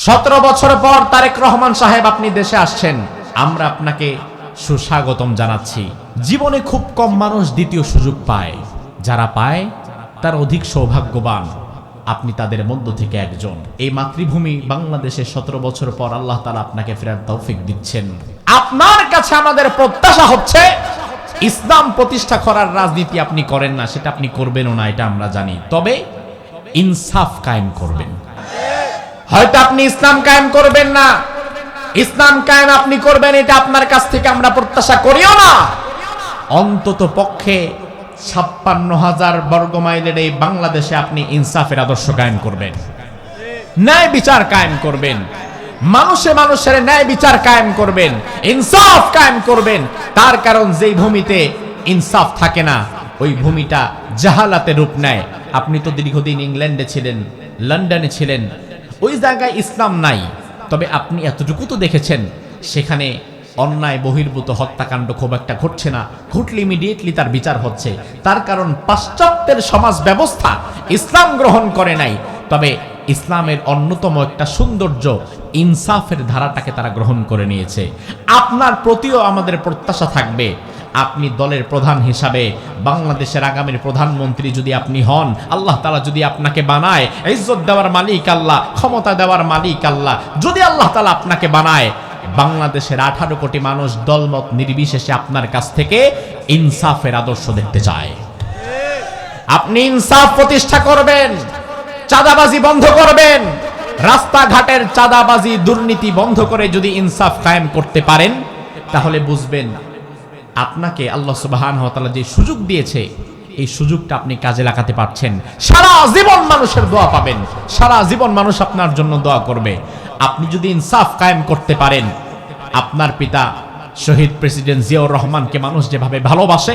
17 বছর পর তারেক রহমান সাহেব আপনি দেশে আসছেন, আমরা আপনাকে সুস্বাগতম জানাচ্ছি। জীবনে খুব কম মানুষ দ্বিতীয় সুযোগ পায়, যারা পায় তার অধিক সৌভাগ্যবান, আপনি তাদের মধ্য থেকে একজন। এই মাতৃভূমি বাংলাদেশে 17 বছর পর আল্লাহ তাআলা আপনাকে ফেরার তৌফিক দিচ্ছেন। আপনার কাছে আমাদের প্রত্যাশা হচ্ছে ইসলাম প্রতিষ্ঠা করার রাজনীতি আপনি করেন না, সেটা আপনি করবেনও না, এটা আমরা জানি, তবে ইনসাফ কায়েম করবেন। হয়তো আপনি ইসলাম কায়েম করবেন না, ইসলাম কায়েম আপনি করবেন, এটা আপনার কাছ থেকে আমরা প্রত্যাশা করিও না। অন্তত পক্ষে 56,000 বর্গমাইলের এই বাংলাদেশে আপনি ইনসাফের আদর্শ কায়েম করবেন, ন্যায় বিচার কায়েম করবেন, মানুষে মানুষের ন্যায় বিচার কায়েম করবেন, ইনসাফ কায়েম করবেন। তার কারণ যেই ভূমিতে ইনসাফ থাকে না, ওই ভূমিটা জাহালাতে রূপ নেয়। আপনি তো দীর্ঘদিন ইংল্যান্ডে ছিলেন, লন্ডনে ছিলেন, ওই জায়গায় ইসলাম নাই, তবে আপনি এতটুকু তো দেখেছেন সেখানে অন্যায় বহির্ভূত হত্যাকাণ্ড খুব একটা ঘটছে না, ঘটলে ইমিডিয়েটলি তার বিচার হচ্ছে। তার কারণ পাশ্চাত্যের সমাজ ব্যবস্থা ইসলাম গ্রহণ করে নাই, তবে ইসলামের অন্যতম একটা সৌন্দর্য ইনসাফের ধারাটাকে তারা গ্রহণ করে নিয়েছে। আপনার প্রতিও আমাদের প্রত্যাশা থাকবে, আপনি দলের প্রধান হিসাবে বাংলাদেশের আগামীর প্রধানমন্ত্রী যদি আপনি হন, আল্লাহ তাআলা যদি আপনাকে বানায়, ইজ্জত দেওয়ার মালিক আল্লাহ, ক্ষমতা দেওয়ার মালিক আল্লাহ, যদি আল্লাহ তাআলা আপনাকে বানায়, বাংলাদেশের 18 কোটি মানুষ দলমত নির্বিশেষে আপনার কাছ থেকে ইনসাফের আদর্শ দেখতে চায়। আপনি ইনসাফ প্রতিষ্ঠা করবেন, চাঁদাবাজি বন্ধ করবেন, রাস্তাঘাটের চাঁদাবাজি দুর্নীতি বন্ধ করে যদি ইনসাফ কায়েম করতে পারেন, তাহলে বুঝবেন আপনাকে আল্লাহ সুবহানাহু ওয়া তাআলা যে সুযোগ দিয়েছে, এই সুযোগটা আপনি কাজে লাগাতে পারছেন। সারা জীবন মানুষের দোয়া পাবেন, সারা জীবন মানুষ আপনার জন্য দোয়া করবে। আপনি যদি ইনসাফ কায়েম করতে পারেন, আপনার পিতা শহীদ প্রেসিডেন্ট জিয়াউর রহমানকে মানুষ যেভাবে ভালোবাসে,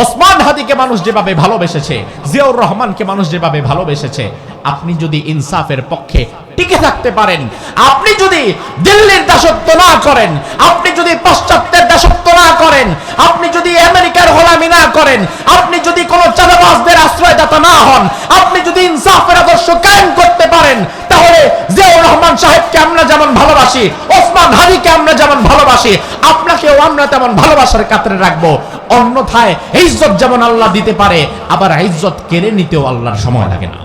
ওসমান হাদিকে মানুষ যেভাবে ভালোবেসেছে, জিয়াউর রহমানকে মানুষ যেভাবে ভালোবেসেছে, আপনি যদি ইনসাফের পক্ষে টিকে থাকতে পারেন, আপনি যদি দিল্লির দাসত্ব না করেন, আপনি যদি পাশ্চাত্যের দাসত্ব না করেন, আপনি যদি আমেরিকার গোলামি না করেন, আপনি যদি কোনো চাঁদাবাজদের আশ্রয়দাতা না হন, আপনি যদি ইনসাফের আদর্শ কায়েম করতে পারেন, তাহলে জিয়াউর রহমান সাহেবকে আমরা যেমন ভালোবাসি, ওসমান হাদিকে আমরা যেমন ভালোবাসি, আপনাকেও আমরা তেমন ভালোবাসার কাতরে রাখবো। অন্যথায় ইজ্জত যেমন আল্লাহ দিতে পারে, আবার ইজ্জত কেড়ে নিতেও আল্লাহর সময় লাগে না,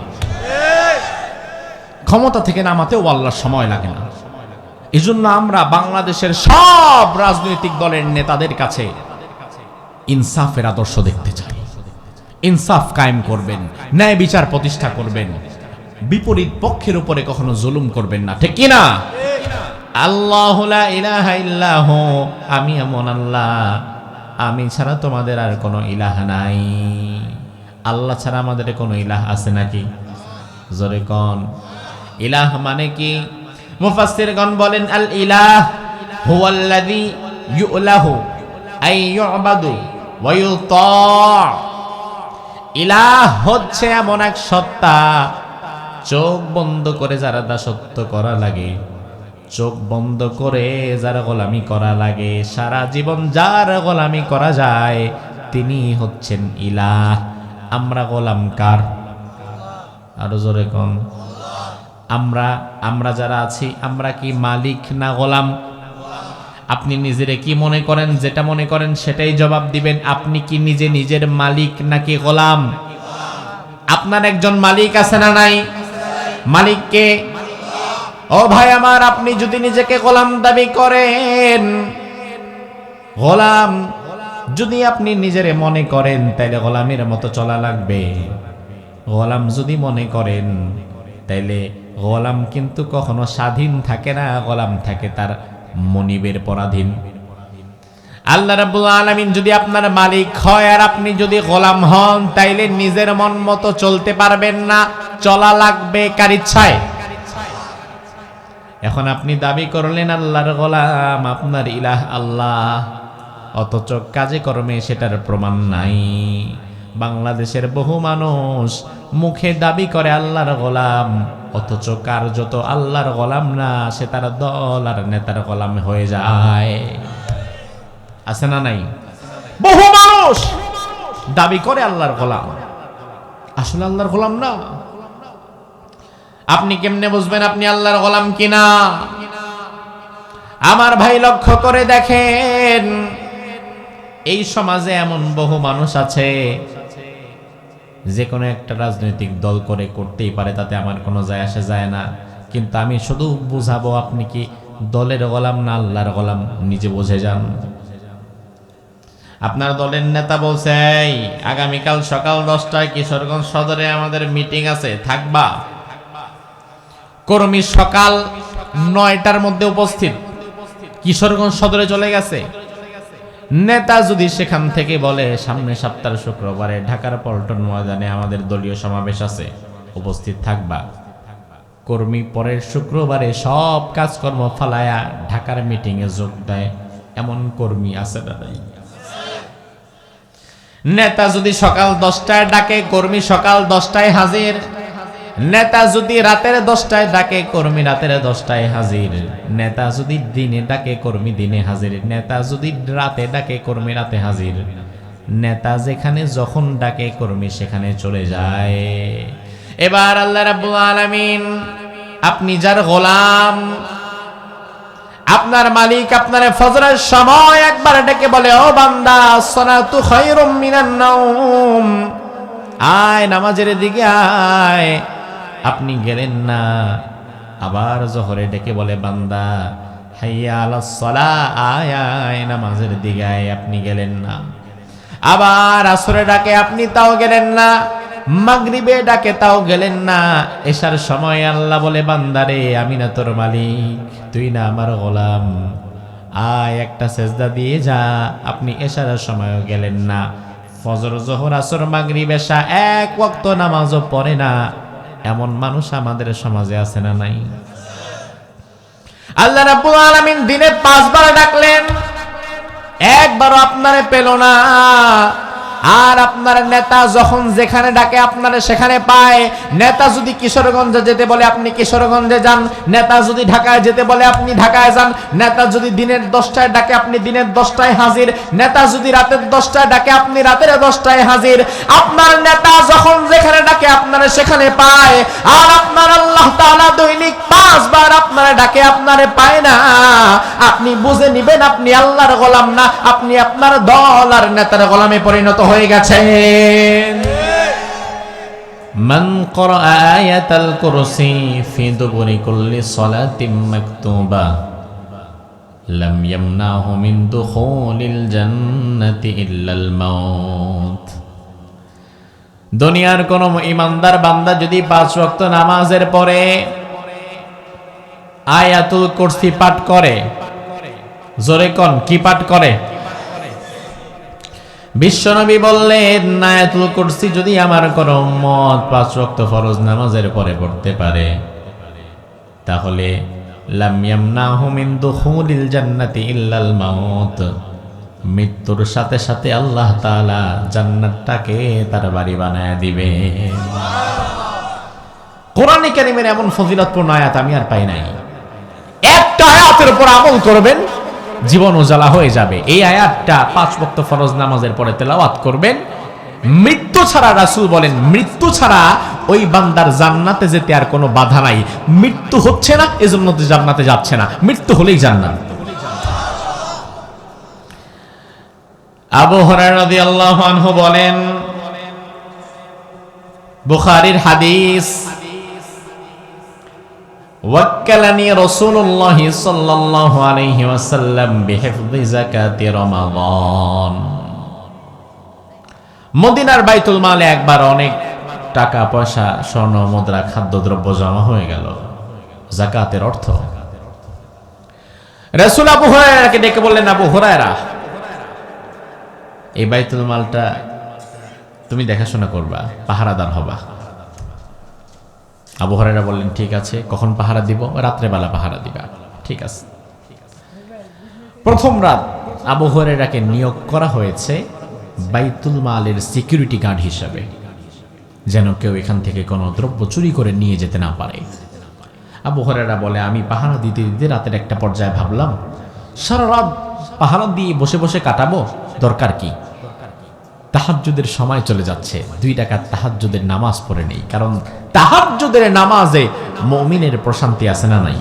ক্ষমতা থেকে নামাতেও আল্লাহর সময় লাগে না। এজন্য আমরা বাংলাদেশের সব রাজনৈতিক দলের নেতাদের কাছে ইনসাফের আদর্শ দেখতে চাই। ইনসাফ কায়েম করবেন, ন্যায় বিচার প্রতিষ্ঠা করবেন, বিপরীত পক্ষের উপরে কখনো জুলুম করবেন না, ঠিক কি না? আল্লাহু লা ইলাহা ইল্লাহু, আমি এমন আল্লাহ, আমি ছাড়া তোমাদের আর কোনো ইলাহ নাই। আল্লাহ ছাড়া আমাদের কোনো ইলাহ আছে নাকি? জোরে কোন। ইলাহ মানে কি? মুফাসসিরগণ বলেন, আল ইলাহ হুয়াল্লাযী ইউলাহু আই ইউবাদু ওয়া ইউতা। ইলাহ হচ্ছে এমন এক সত্তা, চোখ বন্ধ করে যারা দাসত্ব করা লাগে, চোখ বন্ধ করে যারা গোলামি করা লাগে, সারা জীবন যার গোলামি করা যায়, তিনি হচ্ছেন ইলাহ। আমরা গোলাম কার? আরো জোরে কোন। আমরা যারা আছি, আমরা কি মালিক না গোলাম? আপনি নিজেরে কি মনে করেন? যেটা মনে করেন সেটাই জবাব দিবেন। আপনি কি নিজে নিজের মালিক নাকি গোলাম? আপনার একজন মালিক আছে না নাই? মালিককে? ও ভাই আমার, আপনি যদি নিজেকে গোলাম দাবি করেন, গোলাম যদি আপনি নিজেরে মনে করেন, তাইলে গোলামের মতো চলা লাগবে। গোলাম যদি মনে করেন, তাইলে গোলাম কিন্তু কখনো স্বাধীন থাকে না, গোলাম থাকে তার মনিবের পরাধীন। আল্লাহ রাব্বুল আলামিন যদি আপনার মালিক হয় আর আপনি যদি গোলাম হন, তাইলে নিজের মন মতো চলতে পারবেন না, চলা লাগবে কার ইচ্ছায়। এখন আপনি দাবি করলেন আল্লাহর গোলাম, আপনার ইলাহ আল্লাহ, অথচ কাজে কর্মে সেটার প্রমাণ নাই। বাংলাদেশের বহু মানুষ মুখে দাবি করে আল্লাহর গোলাম, অথচ কার্যত আল্লাহর গোলাম না, সে তার দল আর নেতার গোলাম হয়ে যায়। আছে না নাই? বহু মানুষ দাবি করে আল্লাহর গোলাম, আসলে আল্লাহর গোলাম না। আপনি কেমনে বুঝবেন আপনি আল্লাহর গোলাম কিনা? আমার ভাই লক্ষ্য করে দেখেন, এই সমাজে এমন বহু মানুষ আছে যে কোনো একটা রাজনৈতিক দল করতেই পারে, তাতে আমার কোনো যায় আসে যায় না, কিন্তু আমি শুধু বুঝাবো আপনি কি দলের গোলাম না আল্লাহর গোলাম, নিজে বুঝে যান। আপনার দলের নেতা বলছে আগামীকাল সকাল 10টায় কিশোরগঞ্জ সদরে আমাদের মিটিং আছে, থাকবা। কর্মী সকাল 9টার মধ্যে উপস্থিত, কিশোরগঞ্জ সদরে চলে গেছে। নেতা যদি সেখান থেকে বলে সামনে সপ্তাহের শুক্রবারে ঢাকার পল্টন ময়দানে আমাদের দলীয় সমাবেশ আছে, উপস্থিত থাকবা। কর্মী পরের শুক্রবারে সব কাজকর্ম ফালায়া ঢাকার মিটিং এ যোগ দেয়, এমন কর্মী আছে না নাই? নেতা যদি সকাল 10টায় ডাকে, কর্মী সকাল 10টায় হাজির। নেতা যদি রাতের 10টায় ডাকে, কর্মী রাতের 10টায় হাজির। নেতা যদি দিনে ডাকে, কর্মী দিনে হাজির। নেতা যদি রাতে ডাকে, কর্মী রাতে হাজির। নেতা যেখানে যখন ডাকে, কর্মী সেখানে চলে যায়। এবার আল্লাহ রাব্বুল আলামিন, আপনি যার গোলাম, আপনার মালিক আপনার ফজরের সময় একবার ডেকে বলে, ও বান্দা, সলাতু খায়রুম মিনান নাওম, আয় নামাজের দিকে আয়। আপনি গেলেন না। আবার জোহরে ডেকে বলে, বান্দা হাইয়া আলাস সালাহ, আয় আয় নামাজের দিকে আয়, আপনি গেলেন না। আবার আসরে ডাকে, আপনি তাও গেলেন না। মাগরিবে ডাকে, তাও গেলেন না। এশার সময় আল্লাহ বলে, বান্দারে আমি না তোর মালিক, তুই না আমার গোলাম, আয় একটা সেজদা দিয়ে যা। আপনি এশার সময়ও গেলেন না। ফজর জোহর আসর মাগরিব এশা এক ওয়াক্ত নামাজও পড়ে না, এমন মানুষ আমাদের সমাজে আছে না নাই? আল্লাহ রাব্বুল আলামিন দিনে 5 বার ডাকলেন, একবারও আপনারে পেল না। আর আপনার নেতা যখন যেখানে ডাকে আপনারা সেখানে পায়। নেতা যদি কিশোরগঞ্জে যেতে বলে আপনি কিশোরগঞ্জে যান। নেতা যদি ঢাকায় যেতে বলে আপনি ঢাকায় যান। নেতা যদি দিনের 10টায় ডাকে আপনি দিনের 10টায় হাজির। নেতা যদি রাতের 10টায় ডাকে আপনি রাতের 10টায় হাজির। আপনার নেতা যখন যেখানে ডাকে আপনারা সেখানে পায়। আর আপনার আল্লাহ তাআলা দৈনিক 5 বার আপনারা ডাকে আপনারে পায় না। আপনি বুঝে নিবেন আপনি আল্লাহর গোলাম না, আপনি আপনার দল আর নেতার গোলামে পরিণত হয়ে গেছেন। মান ক্বারা আয়াতাল কুরসি ফি দুবুরি কুল্লি সালাতিন মাকতুবা লাম ইয়ামনাহু মিন দুখুলিল জান্নাতি ইল্লাল মাউত। দুনিয়ার কোন ঈমানদার বান্দা যদি 5 ওয়াক্ত নামাজের পরে আয়াতুল কুরসি পাঠ করে, জোরে কোন কি পাঠ করে? বিশ্বনবী বললেন, আয়াতুল কুরসি যদি আমার কোন উম্মত 5 ওয়াক্ত ফরজ নামাজের পরে পড়তে পারে, তাহলে লাম ইয়ামনাহু মিন দুখুলিল জান্নাতি ইল্লাল মাউত, মৃত্যুর সাথে সাথে আল্লাহ তাআলা জান্নাতটাকে তার বাড়ি বানায় দিবেন। কোরআনে কারীমের এমন ফজিলতপূর্ণ আয়াত আমি আর পাই নাই। একটা আয়াতের উপর আমল করবেন, জীবন উজালা হয়ে যাবে। এই আয়াতটা 5 ওয়াক্ত ফরজ নামাজের পরে তেলাওয়াত করবেন। মৃত্যু ছাড়া, রাসূল বলেন, মৃত্যু ছাড়া ওই বান্দার জান্নাতে যেতে আর কোনো বাধা নাই। মৃত্যু হচ্ছে না এজন্য তো জান্নাতে যাচ্ছে না, মৃত্যু হলেই জান্নাত। আবু হুরায়রা রাদিয়াল্লাহু আনহু বলেন, বুখারীর হাদিস, ওয়াক্কালানি রাসূলুল্লাহ সাল্লাল্লাহু আলাইহি ওয়াসাল্লাম বিহিফযি যাকাতি রমাদান। মদিনার বাইতুল মালে একবার অনেক টাকা পয়সা, স্বর্ণ মুদ্রা, খাদ্যদ্রব্য জমা হয়ে গেল, যাকাতের অর্থ। রাসূল আবু হুরায়রাকে ডেকে বললেন, আবু হুরায়রা, এই বাইতুল মালটা তুমি দেখাশোনা করবা, পাহারাদার হবা। আবু হুরায়রা বললেন, ঠিক আছে, কখন পাহারা দিব? রাত্রে বেলা পাহারা দিবা। ঠিক আছে। প্রথম রাত আবু হুরায়রাকে নিয়োগ করা হয়েছে বাইতুল মালের সিকিউরিটি গার্ড হিসাবে, যেন কেউ এখান থেকে কোনো দ্রব্য চুরি করে নিয়ে যেতে না পারে। আবু হুরায়রা বলে, আমি পাহারা দিতে দিতে রাতের একটা পর্যায়ে ভাবলাম, সারা রাত পাহারা দিয়ে বসে বসে কাটাবো, দরকার কি? তাহাজ্জুদের সময় চলে যাচ্ছে, 2 রাকাত তাহাজ্জুদের নামাজ পড়ে নেই, কারণ তাহাজ্জুদের নামাজে মুমিনের প্রশান্তি আছে না নাই?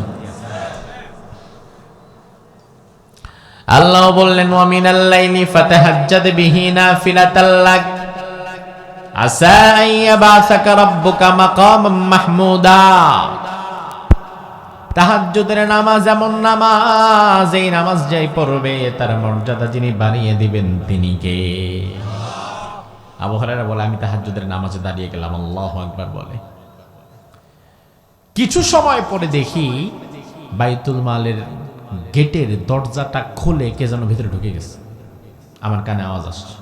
আল্লাহ বললেন ওয়া মিনাল লাইলি ফাতাহাজ্জাদ বিহি নাফিলাতাল লাক আসা আইয়াবাসাকা রাব্বুকা মাকামাম মাহমুদা। তাহাজ্জুদের নামাজ এমন নামাজ, এই নামাজ যাই পড়বে তার মর্যাদা যিনি বানিয়ে দিবেন তিনি কে? আবু হুরায়রা বলে আমি তাহাজ্জুদের নামাজে দাঁড়িয়ে গেলাম, আল্লাহু আকবার বলে। কিছু সময় পরে দেখি বাইতুল মালের গেটের দরজাটা খুলে কে যেন ভিতরে ঢুকে গেছে, আমার কানে আওয়াজ আসছে।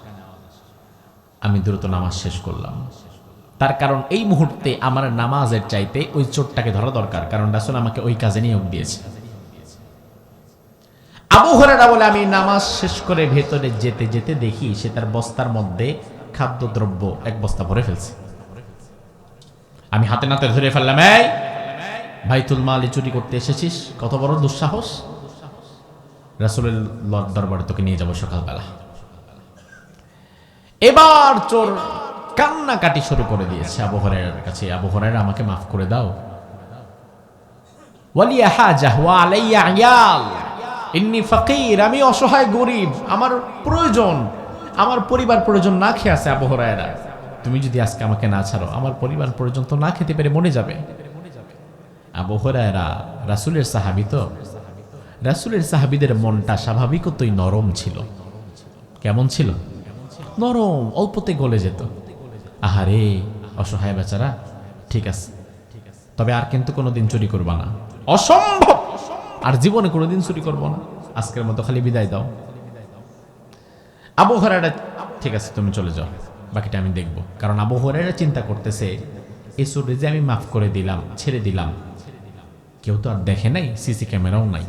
আমি দ্রুত নামাজ শেষ করলাম, তার কারণ এই মুহূর্তে আমার নামাজের চাইতে ওই চোরটাকে ধরা দরকার, কারণ রাসূল আমাকে ওই কাজে নিয়োগ দিয়েছে। আবু হুরায়রা বলে আমি নামাজ শেষ করে ভেতরে যেতে যেতে দেখি সে তার বস্তার মধ্যে খাদ্যদ্রব্য 1 বস্তা ভরে ফেলছে। আমি হাতে নাতে ধরে ফেললাম, এই বাইতুল মাল চুরি করতে এসেছিস, কত বড় দুঃসাহস! রাসূলের দরবারে তোকে নিয়ে যাব সকালবেলা। এবার চোর কান্নাকাটি শুরু করে দিয়েছে আবু হুরায়রার কাছে, আবু হুরায়রা আমাকে মাফ করে দাও, ওয়ালিয়া হাজাহ ওয়া আলাইয়া আয়াল, ইন্নী ফাকির, আমি অসহায় গরীব, আমার প্রয়োজন, আমার পরিবার প্রয়োজন না খেয়ে আছে। আবু হুরায়রা, তুমি যদি আজকে আমাকে না ছাড়ো আমার পরিবার পর্যন্ত না খেতে পেরে মরে যাবে। আবু হুরায়রা রাসূলের সাহাবী, তো রাসূলের সাহাবীদের মনটা স্বাভাবিকতই নরম ছিল। কেমন ছিল? নরম, অল্পতে গলে যেত। আহারে অসহায় বেচারা, ঠিক আছে, তবে আর কিন্তু কোনোদিন চুরি করবা না, অসম্ভব, আর জীবনে কোনোদিন চুরি করবো না, আজকের মতো খালি বিদায় দাও। আবু হুরায়রা, ঠিক আছে তুমি চলে যাও, বাকিটা আমি দেখব। কারণ আবু হুরায়রা চিন্তা করতেছে এই চোরে যে আমি মাফ করে দিলাম, ছেড়ে দিলাম, কেউ তো আর দেখে নাই, সিসি ক্যামেরাও নাই,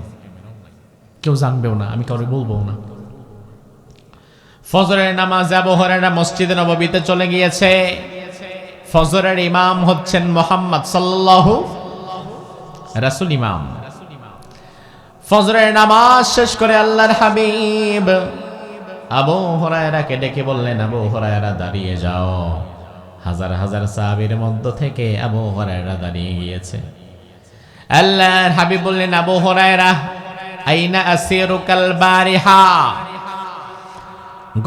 কেউ জানবেও না, আমি কাউকে বলবো না। ফজরের নামাজে আবু হুরায়রা মসজিদে নববীতে চলে গিয়েছে। ফজরের ইমাম হচ্ছেন মুহাম্মদ সাল্লাল্লাহু, রাসূল ইমাম। ফজরের নামাজ শেষ করে আল্লাহর হাবিব আবু হুরায়রাকে ডেকে বললেন, আবু হুরায়রা দাঁড়িয়ে যাও। হাজার হাজার সাহাবীর মধ্য থেকে আবু হুরায়রা দাঁড়িয়ে গিয়েছে। আল্লাহর হাবিব বললেন, আবু হুরায়রা আইনা আসিরুকাল বারিহা,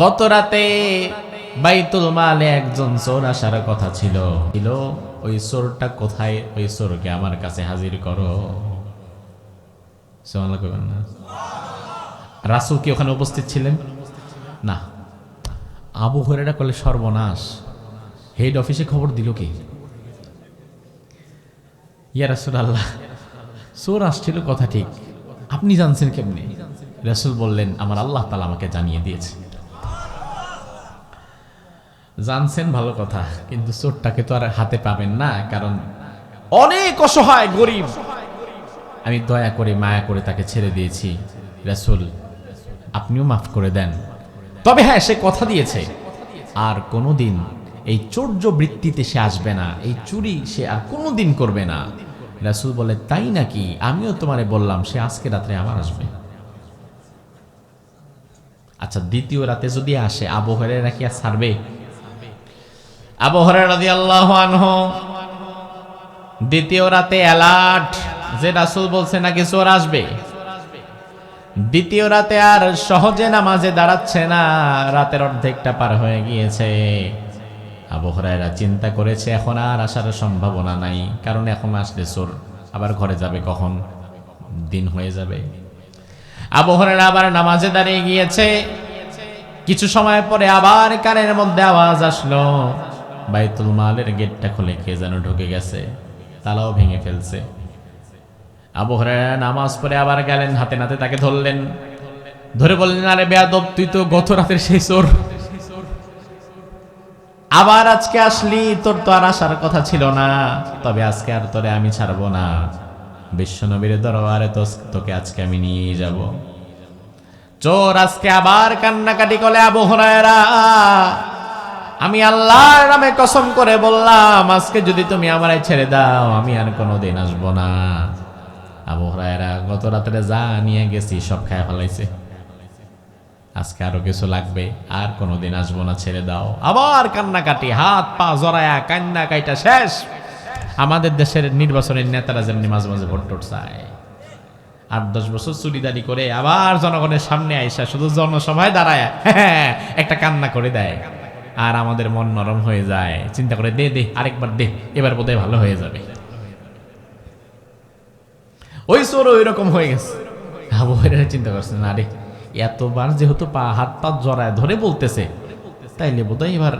গত রাতে বাইতুল মালে একজন চোর আসার কথা ছিল, ওই চোরটা কোথায়? ওই চোরকে আমার কাছে হাজির করো। সুবহানাল্লাহ কইবেন না? রাসূল কি ওখানে উপস্থিত ছিলেন? না। আবু হুরায়রা বলে সর্বনাশ, হেড অফিসে খবর দিল কি? ইয়া রাসূলুল্লাহ, চোর আসছিল কথা ঠিক, আপনি জানছেন কেমনে? রাসূল বললেন, আমার আল্লাহ তাআলা আমাকে জানিয়ে দিয়েছে। জানছেন ভালো কথা, কিন্তু চোরটাকে তো আর হাতে পাবেন না, কারণ অনেক অসহায় গরিব, আমি দয়া করে মায়া করে তাকে ছেড়ে দিয়েছি। রাসূল আপনিও মাফ করে দেন। তবে হ্যাঁ, সে কথা দিয়েছে আর কোনোদিন এই চৌর্য বৃত্তিতে সে আসবে না, এই চুরি সে আর কোনোদিন করবে না। রাসূল বলে, তাই নাকি? আমিও তোমারে বললাম সে আজকে রাত্রে আবার আসবে। আচ্ছা, দ্বিতীয় রাতে যদি আসে আবু হুরায়রা কি আর ছাড়বে? আবু হুরায়রা রাদিয়াল্লাহু আনহু দ্বিতীয় রাতে অ্যালার্ট, যে রাসূল বলছে নাকি চোর আসবে। দ্বিতীয় রাতে আর সহজে নামাজে দাঁড়াচ্ছে না, রাতের অর্ধেকটা পার হয়ে গিয়েছে। আবু হুরায়রা চিন্তা করেছে এখন আর আসার সম্ভাবনা নাই, কারণ এখন আসলে চোর আবার ঘরে যাবে কখন? দিন হয়ে যাবে। আবু হুরায়রা আবার নামাজে দাঁড়িয়ে গিয়েছে। কিছু সময় পরে আবার কানের মধ্যে আওয়াজ আসলো, বাইতুল মালের গেটটা খুলে কে যেন ঢুকে গেছে, তালাও ভেঙে ফেলছে। আবু হুরায়রা নামাজ পড়ে আবার গেলেন, হাতে নাতে তাকে ধরলেন, ধরে বললেন, আরে বেয়াদব, তুই তো গত রাতের সেই চোর, আবার আজকে আসলি, তোর তো আর আসার কথা ছিল না, তবে আজকে আর তোরে আমি ছাড়বো না, বিশ্বনবীর দরবারে তোকে আজকে আমি নিয়ে যাব। চোর আজকে আবার কান্নাকাটি করে, আবু হুরায়রা আমি আল্লাহর নামে কসম করে বললাম আজকে যদি তুমি আমারে ছেড়ে দাও আমি আর কোনোদিন আসবো না। আবু হুরায়রা গত রাতে যা নিয়ে গেছি সব খায় ফেলাইছে। আজকে আরো কিছু লাগবে, আর কোনোদিন আসবো না, ছেড়ে দাও। আবার কান্নাকাটি, হাত পা জড়ায়া কান্না কাইটা শেষ। আমাদের দেশের নির্বাচনের নেতারা যেমনি মাঝে মাঝে ভোট টোট চায়, 8-10 বছর চুরিদারি করে আবার জনগণের সামনে আইসা শুধু জনসভায় দাঁড়ায় একটা কান্না করে দেয়, আর আমাদের মন নরম হয়ে যায়, চিন্তা করে দে দে আরেকবার দে, এবার বোধহয় ভালো হয়ে যাবে। ওই চোর ওই রকম হয়ে গেছে। আবু হুরায়রা চিন্তা করছে, না রে, এতবার যেহেতু হাত পা জড়ায় ধরে বলতেছে, তাইলে বোধহয় এবার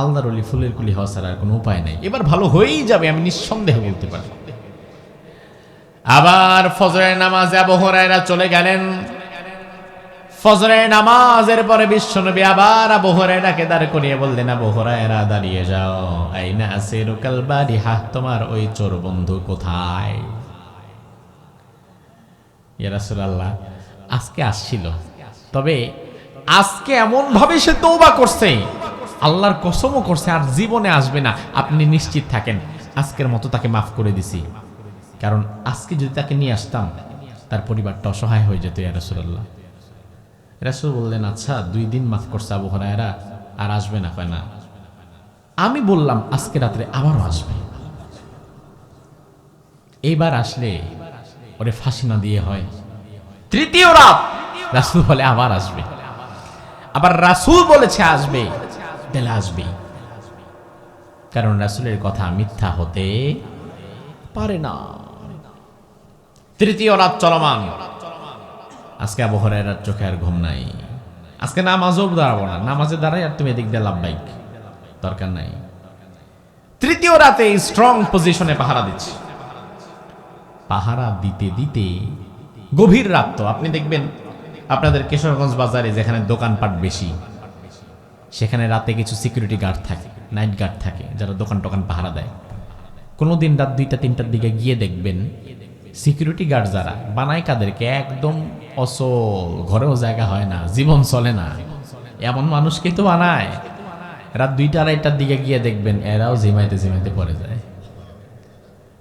আল্লাহর ওলি ফুলের কুলি হওয়া ছাড়া আর কোনো উপায় নেই, এবার ভালো হয়েই যাবে, আমি নিঃসন্দেহে বলতে পারি। আবার ফজরের নামাজে আবু হুরায়রা চলে গেলেন। ফজরের নামাজের পরে বিশ্বনবী আবার আবু হুরায়রাকে দাঁড় করিয়ে বললেন, আবু হুরায়রা দাঁড়িয়ে যাও, আইনা আসিরুকাল বারিহা, তোমার ওই চোর বন্ধু কোথায়? ইয়া রাসূলুল্লাহ, আজকে আসছিল, তবে আজকে এমন ভাবে সে তওবা করছে, আল্লাহর কসমও করছে আর জীবনে আসবে না, আপনি নিশ্চিত থাকেন, আজকের মতো তাকে মাফ করে দিছি। কারণ আজকে যদি তাকে নিয়ে আসতাম, তার পরিবারটা অসহায় হয়ে যেত। ইয়া রাসূলুল্লাহ, রাসূল বললেন, আচ্ছা 2 দিন মাফ করছে আবু হুরায়রা, আর আসবে না? কয় না। আমি বললাম আজকে রাত্রে আবারও আসবে, এইবার আসলে ওরে ফাঁসি না দিয়ে হয়। 3য় রাত রাসূল বলে আবার আসবে, আবার রাসূল বলেছে আসবে, তাহলে আসবে, কারণ রাসূলের কথা মিথ্যা হতে পারে না। 3য় রাত চলমান, আজকে আবু হুরায়রার চোখে আর ঘুম নাই। আজকে নামাজও দাঁড়াবো না, নামাজে দাঁড়াই আর তুমি এদিক দিয়ে লাভবাইক, দরকার নাই। 3য় রাতে স্ট্রং পজিশনে পাহারা দিচ্ছে। পাহারা দিতে দিতে গভীর রাত, তো আপনি দেখবেন আপনাদের কিশোরগঞ্জ বাজারে যেখানে দোকানপাট বেশি, সেখানে রাতে কিছু সিকিউরিটি গার্ড থাকে, নাইট গার্ড থাকে, যারা দোকান টোকান পাহারা দেয়। কোনোদিন রাত 2টা-3টার দিকে গিয়ে দেখবেন সিকিউরিটি গার্ড যারা বানায় কাদেরকে, একদম অসল, ঘরেও জায়গা হয় না, জীবন চলে না, এমন মানুষকেই তো বানায়। রাত 2টা-2:30টার দিকে গিয়ে দেখবেন এরাও ঝিমাইতে ঝিমাইতে পড়ে যায়।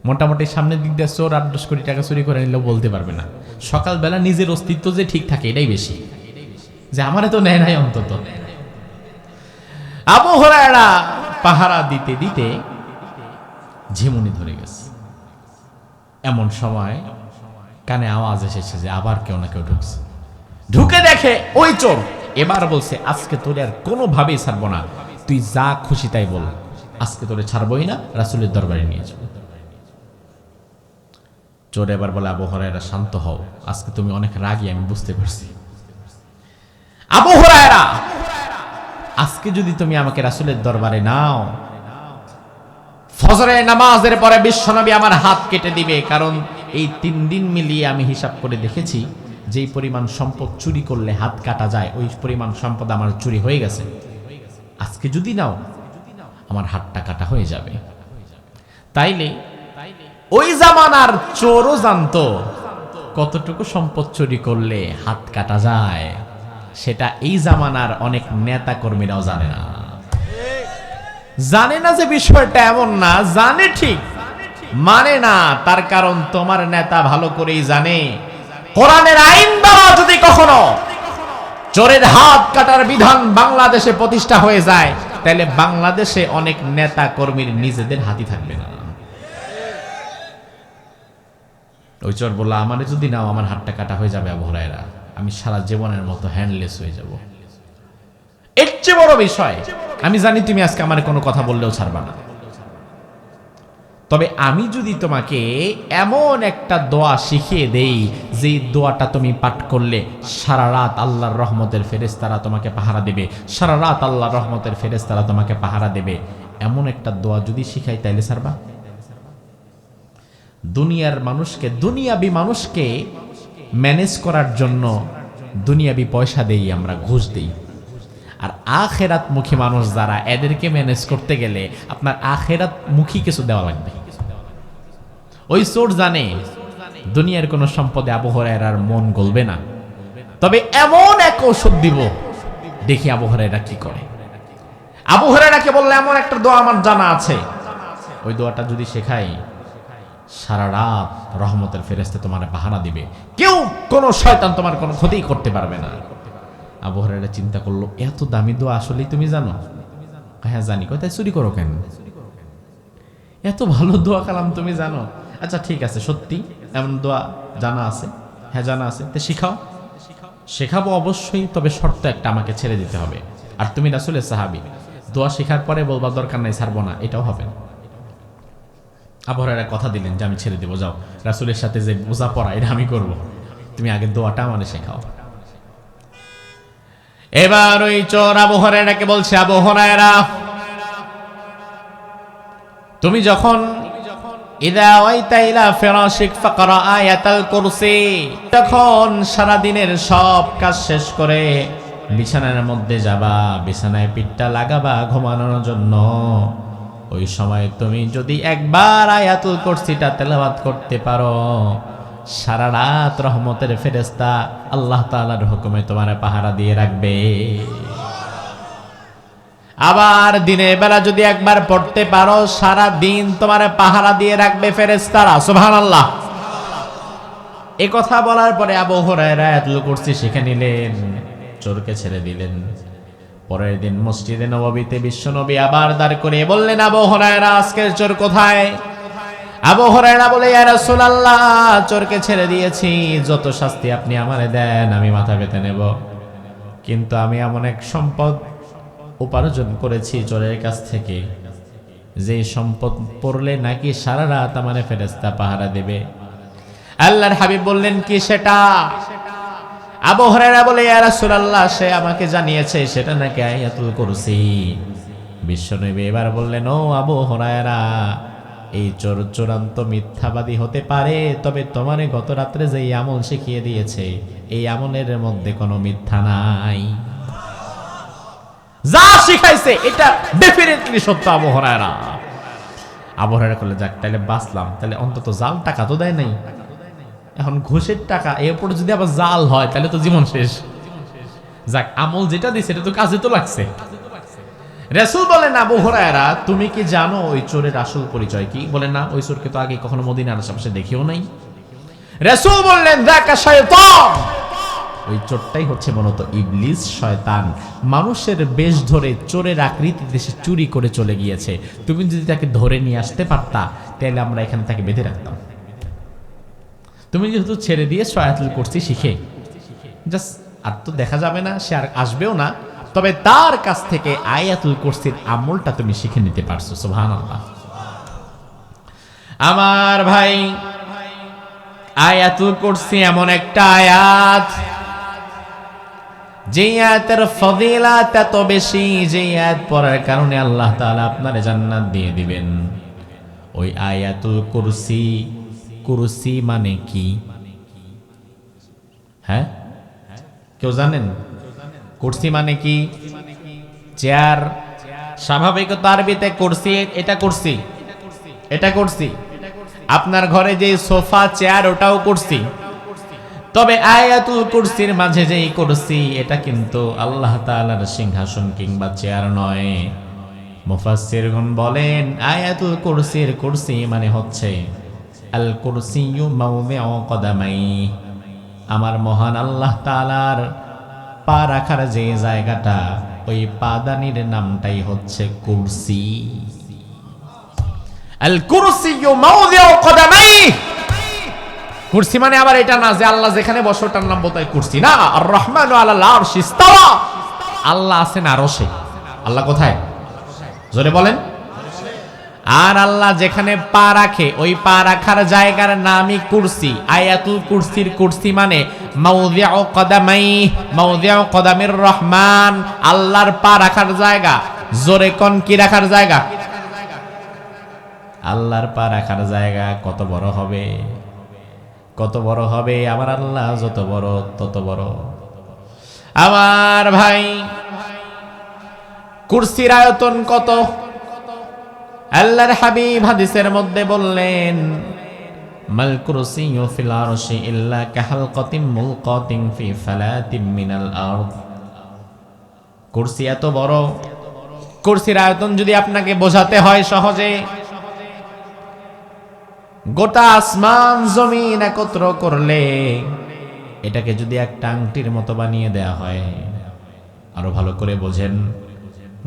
মোটামুটি সামনের দিক দিয়ে চোর 8-10 কোটি টাকা চুরি করে নিলেও বলতে পারবে না। সকালবেলা নিজের অস্তিত্ব যে ঠিক থাকে এটাই বেশি, যে আমারে তো নেয় নাই অন্তত। আবু হুরায়রা পাহারা দিতে দিতে ঝিমুনি ধরে গেছে। এমন সময় কানে আওয়াজ এসেছে যে আবার কেউ না কেউ ঢুকছে। ঢুকে দেখে ওই চোর। এবার বলছে, আজকে তোরে আর কোনোভাবেই ছাড়বো না, তুই যা খুশি তাই বল, আজকে তোরে ছাড়বই না, রাসূলের দরবারে নিয়ে যাবো। চোর এবার বলে, আবু হুরায়রা শান্ত হও, আজকে তুমি অনেক রাগী, আমি বুঝতে পারছি। আবু হুরায়রা, আজকে যদি তুমি আমাকে রাসূলের দরবারে নাও, ফজরের নামাজের পরে বিশ্বনবী আমার হাত কেটে দিবে, কারণ এই 3 দিন মিলিয়ে আমি হিসাব করে দেখেছি, যেই পরিমাণ সম্পদ চুরি করলে হাত কাটা যায়, ওই পরিমাণ সম্পদ আমার চুরি হয়ে গেছে। আজকে যদি নাও, আমার হাতটা কাটা হয়ে যাবে। তাইলে ওই জামানার চোরও জানতো কতটুকু সম্পদ চুরি করলে হাত কাটা যায়, সেটা এই জামানার অনেক নেতা কর্মীরাও জানে না। জানে না যে বিষয়টা এমন না, জানে ঠিক, মানে না। তার কারণ তোমার নেতা ভালো করেই জানে, কোরআনের আইন দ্বারা যদি কখনো চোরের হাত কাটার বিধান বাংলাদেশে প্রতিষ্ঠা হয়ে যায়, তাহলে বাংলাদেশে অনেক নেতা কর্মীর নিজেদের হাতি থাকবে না। ওই চোর বলল, আমারে যদি নাও, আমার হাতটা কাটা হয়ে যাবে আবু হুরায়রা, আমি সারা জীবনের মতো হ্যান্ডলেস হয়ে যাব। এর চেয়ে বড় বিষয়, আমি জানি তুমি আজকে আমার কোনো কথা বললেও ছাড়বা না, তবে আমি যদি তোমাকে এমন একটা দোয়া শিখিয়ে দেই, যে দোয়াটা তুমি পাঠ করলে সারা রাত আল্লাহর রহমতের ফেরেশতারা তোমাকে পাহারা দেবে, সারা রাত আল্লাহর রহমতের ফেরেশতারা তোমাকে পাহারা দেবে, এমন একটা দোয়া যদি শিখাই, তাইলে ছাড়বা? দুনিয়ার মানুষকে, দুনিয়াবি মানুষকে ম্যানেজ করার জন্য দুনিয়াবি পয়সা দেই আমরা, ঘুষ দেই। আর আখেরাত মুখী মানুষ যারা, এদেরকে ম্যানেজ করতে গেলে আপনার আখেরাত মুখী কিছু দেওয়া লাগবে। ওই চোর জানে দুনিয়ার কোন সম্পদে আবু হুরায়রার মন গলবে না, তবে এমন এক ঔষধ দিব, দেখি আবু হুরায়রা কি করে। আবু হুরায়রাকে বললে, এমন একটা দোয়া আমার জানা আছে, ওই দোয়াটা যদি শেখাই, সারা রাত রহমতের ফেরেশতা তোমার পাহারা দিবে, কেউ কোন শয়তান তোমার কোনো ক্ষতি করতে পারবে না। আবু হুরায়রা চিন্তা করলো, এত দামি দোয়া আসলেই তুমি জানো? হ্যাঁ জানি। কয় তাই চুরি করো কেন? এত ভালো দোয়া কালাম তুমি জানো? আচ্ছা ঠিক আছে, সত্যি এমন দোয়া জানা আছে? হ্যাঁ জানা আছে। তো শিখাও। শেখাবো অবশ্যই, তবে শর্ত একটা, আমাকে ছেড়ে দিতে হবে। আর তুমি রাসূলের সাহাবী, দোয়া শেখার পরে বলবা দরকার নাই ছাড়বো না, এটাও হবে না। আবু হুরায়রা কথা দিলেন যে আমি ছেড়ে দেবো, যাও রাসূলের সাথে যে বোঝা পড়া এটা আমি করব, তুমি আগে দোয়াটা আমাকে শেখাও। এবার ওই চোর আবু হুরায়রাকে বলছে, আবু হুরায়রা তুমি যখন ইদা ওয়াইতা ইলা ফিরাশিক ফাকরা আয়াতাল কুরসি, তখন সারা দিনের সব কাজ শেষ করে বিছানার মধ্যে যাবা, বিছানায় পিঠটা লাগাবা ঘুমানোর জন্য, ওই সময় তুমি যদি একবার আয়াতুল কুরসিটা তেলাওয়াত করতে পারো, সারা রাত রহমতের ফেরেশতা আল্লাহ তাআলার হুকুমে তোমার পাহারা দিয়ে রাখবে। আবার দিনের বেলা যদি একবার পড়তে পারো, সারা দিন তোমার পাহারা দিয়ে রাখবে ফেরেশতারা। সুবহানাল্লাহ। এই কথা বলার পরে আবু হুরায়রা আয়াতুল কুরসি শিখে নিলেন, চোরকে ছেড়ে দিলেন। পরের দিন মসজিদে নববীতে বিশ্বনবী আবার দাঁড় করে বললেন, আবু হুরায়রা আজকের চোর কোথায়? আবু হুরায়রা বলে, ইয়া রাসূলুল্লাহ চোরকে ছেড়ে দিয়েছি, যত শাস্তি আপনি আমারে দেন আমি মাথা পেতে নেব, কিন্তু আমি এমন এক সম্পদ উপার্জন করেছি চোরের কাছ থেকে, যে সম্পদ পড়লে নাকি সারা রাত আমার ফেরেশতা পাহারা দেবে। আল্লাহর হাবিব বললেন, কি সেটা? আবু হুরায়রা বলে, ইয়া রাসূলুল্লাহ সে আমাকে জানিয়েছে সেটা নাকি আয়াতুল কুরসি। বিশ্বনবী এবার বললেন, ও আবু হুরায়রা, এই চোর চূড়ান্ত মিথ্যাবাদী হতে পারে, তবে তোমারে গত রাত্রে যে আমল শিখিয়ে দিয়েছে এই আমলের মধ্যে কোনো মিথ্যা নাই, যা শিখাইছে এটা ডেফিনেটলি সত্য। আবু হুরায়রা করলে, যাক তাহলে বাঁচলাম, তাহলে অন্তত জাল টাকা তো দেয় নাই, এখন ঘুষের টাকা এরপরে যদি আবার জাল হয় তাহলে তো জীবন শেষ। যাক আমল যেটা দিছে এটা তো কাজে তো লাগছে। রাসূল বলেন, আবু হুরায়রা তুমি কি জানো ওই চোরের আসল পরিচয় কি? বলেন না, ওই চোরকে তো আগে কখনো মদিনার আশেপাশে দেখিও নাই। রাসূল বললেন, যাকা শয়তান, ওই চোরটাই হচ্ছে মূলত ইবলিস, শয়তান। মানুষের বেশ ধরে চোরের আকৃতিতে সে চুরি করে চলে গিয়েছে, তুমি যদি তাকে ধরে নিয়ে আসতে পারতা তাহলে আমরা এখানে তাকে বেঁধে রাখতাম। তুমি যেহেতু ছেড়ে দিয়ে আয়াতুল কুরসি শিখে জাস্ট, আর তো দেখা যাবে না, সে আর আসবেও না, তবে তার কাছ থেকে আয়াতুল কুরসির আমলটা তুমি শিখে নিতে পারছো। সুবহানাল্লাহ। আমার ভাই, আয়াতুল কুরসি এমন একটা আয়াত, যে আয়াতের ফজিলত এত বেশি, যে আয়াত পড়ার কারণে আল্লাহ তাআলা আপনারে জান্নাত দিয়ে দিবেন। ওই আয়াতুল কুরসি, কুরসি মানে কি? হ্যাঁ, কেউ জানেন কুরসি মানে কি? চেয়ার। স্বাভাবিকত আরবিতে কুরসি, এটা কুরসি, এটা কুরসি। আপনার ঘরে যে সোফা চেয়ার ওটাও কুরসি, তবে আয়াতুল কুরসির মাঝে যে কুরসি, এটা কিন্তু আল্লাহ তাআলার সিংহাসন কিংবা চেয়ার নয়। মুফাসসিরগণ বলেন, আয়াতুল কুরসির কুরসি মানে হচ্ছে আল কুরসিয়্যু মাওদিউ কদামাই, আমার মহান আল্লাহ তাআলার পা রাখার যে জায়গাটা, ওই পাদানির নামটাই হচ্ছে কুরসি। আল কুরসিয়্যু মাওদিউ কদামাই, কুরসি মানে আবার এটা না যে আল্লাহ যেখানে বসে ওটার নাম বোধহয় কুরসি, না। আর রহমানু আলাল আরশি ইস্তাওয়া, আল্লাহ আছেন আরশে। আল্লাহ কোথায়? জোরে বলেন। আর আল্লাহ যেখানে পা রাখে ওই পা রাখার জায়গার নামই কুরসি। আয়াতুল কুরসির কুরসি মানে মাওদিউ কদামাই, মাওদিউ কদামির রহমান, আল্লাহর পা রাখার জায়গা। জোরে কোন, কি রাখার জায়গা? আল্লাহর পা রাখার জায়গা কত বড় হবে, কত বড় হবে! আমার আল্লাহ যত বড় তত বড়। আমার ভাই, কুরসির আয়তন কত? আল্লাহর হাবিব হাদিসের মধ্যে বললেন, মাল কুরসিয়্যু ফিল আরশি ইল্লা কাহালকাতিম মুলকাতিন ফি ফালাতিম মিনাল আরদ। কুরসি এত বড়, কুরসির আয়তন যদি আপনাকে বোঝাতে হয় সহজে, গোটা আসমান জমিন একত্র করলে এটাকে যদি একটা আংটির মতো বানিয়ে দেয়া হয়, আরো ভালো করে বোঝেন,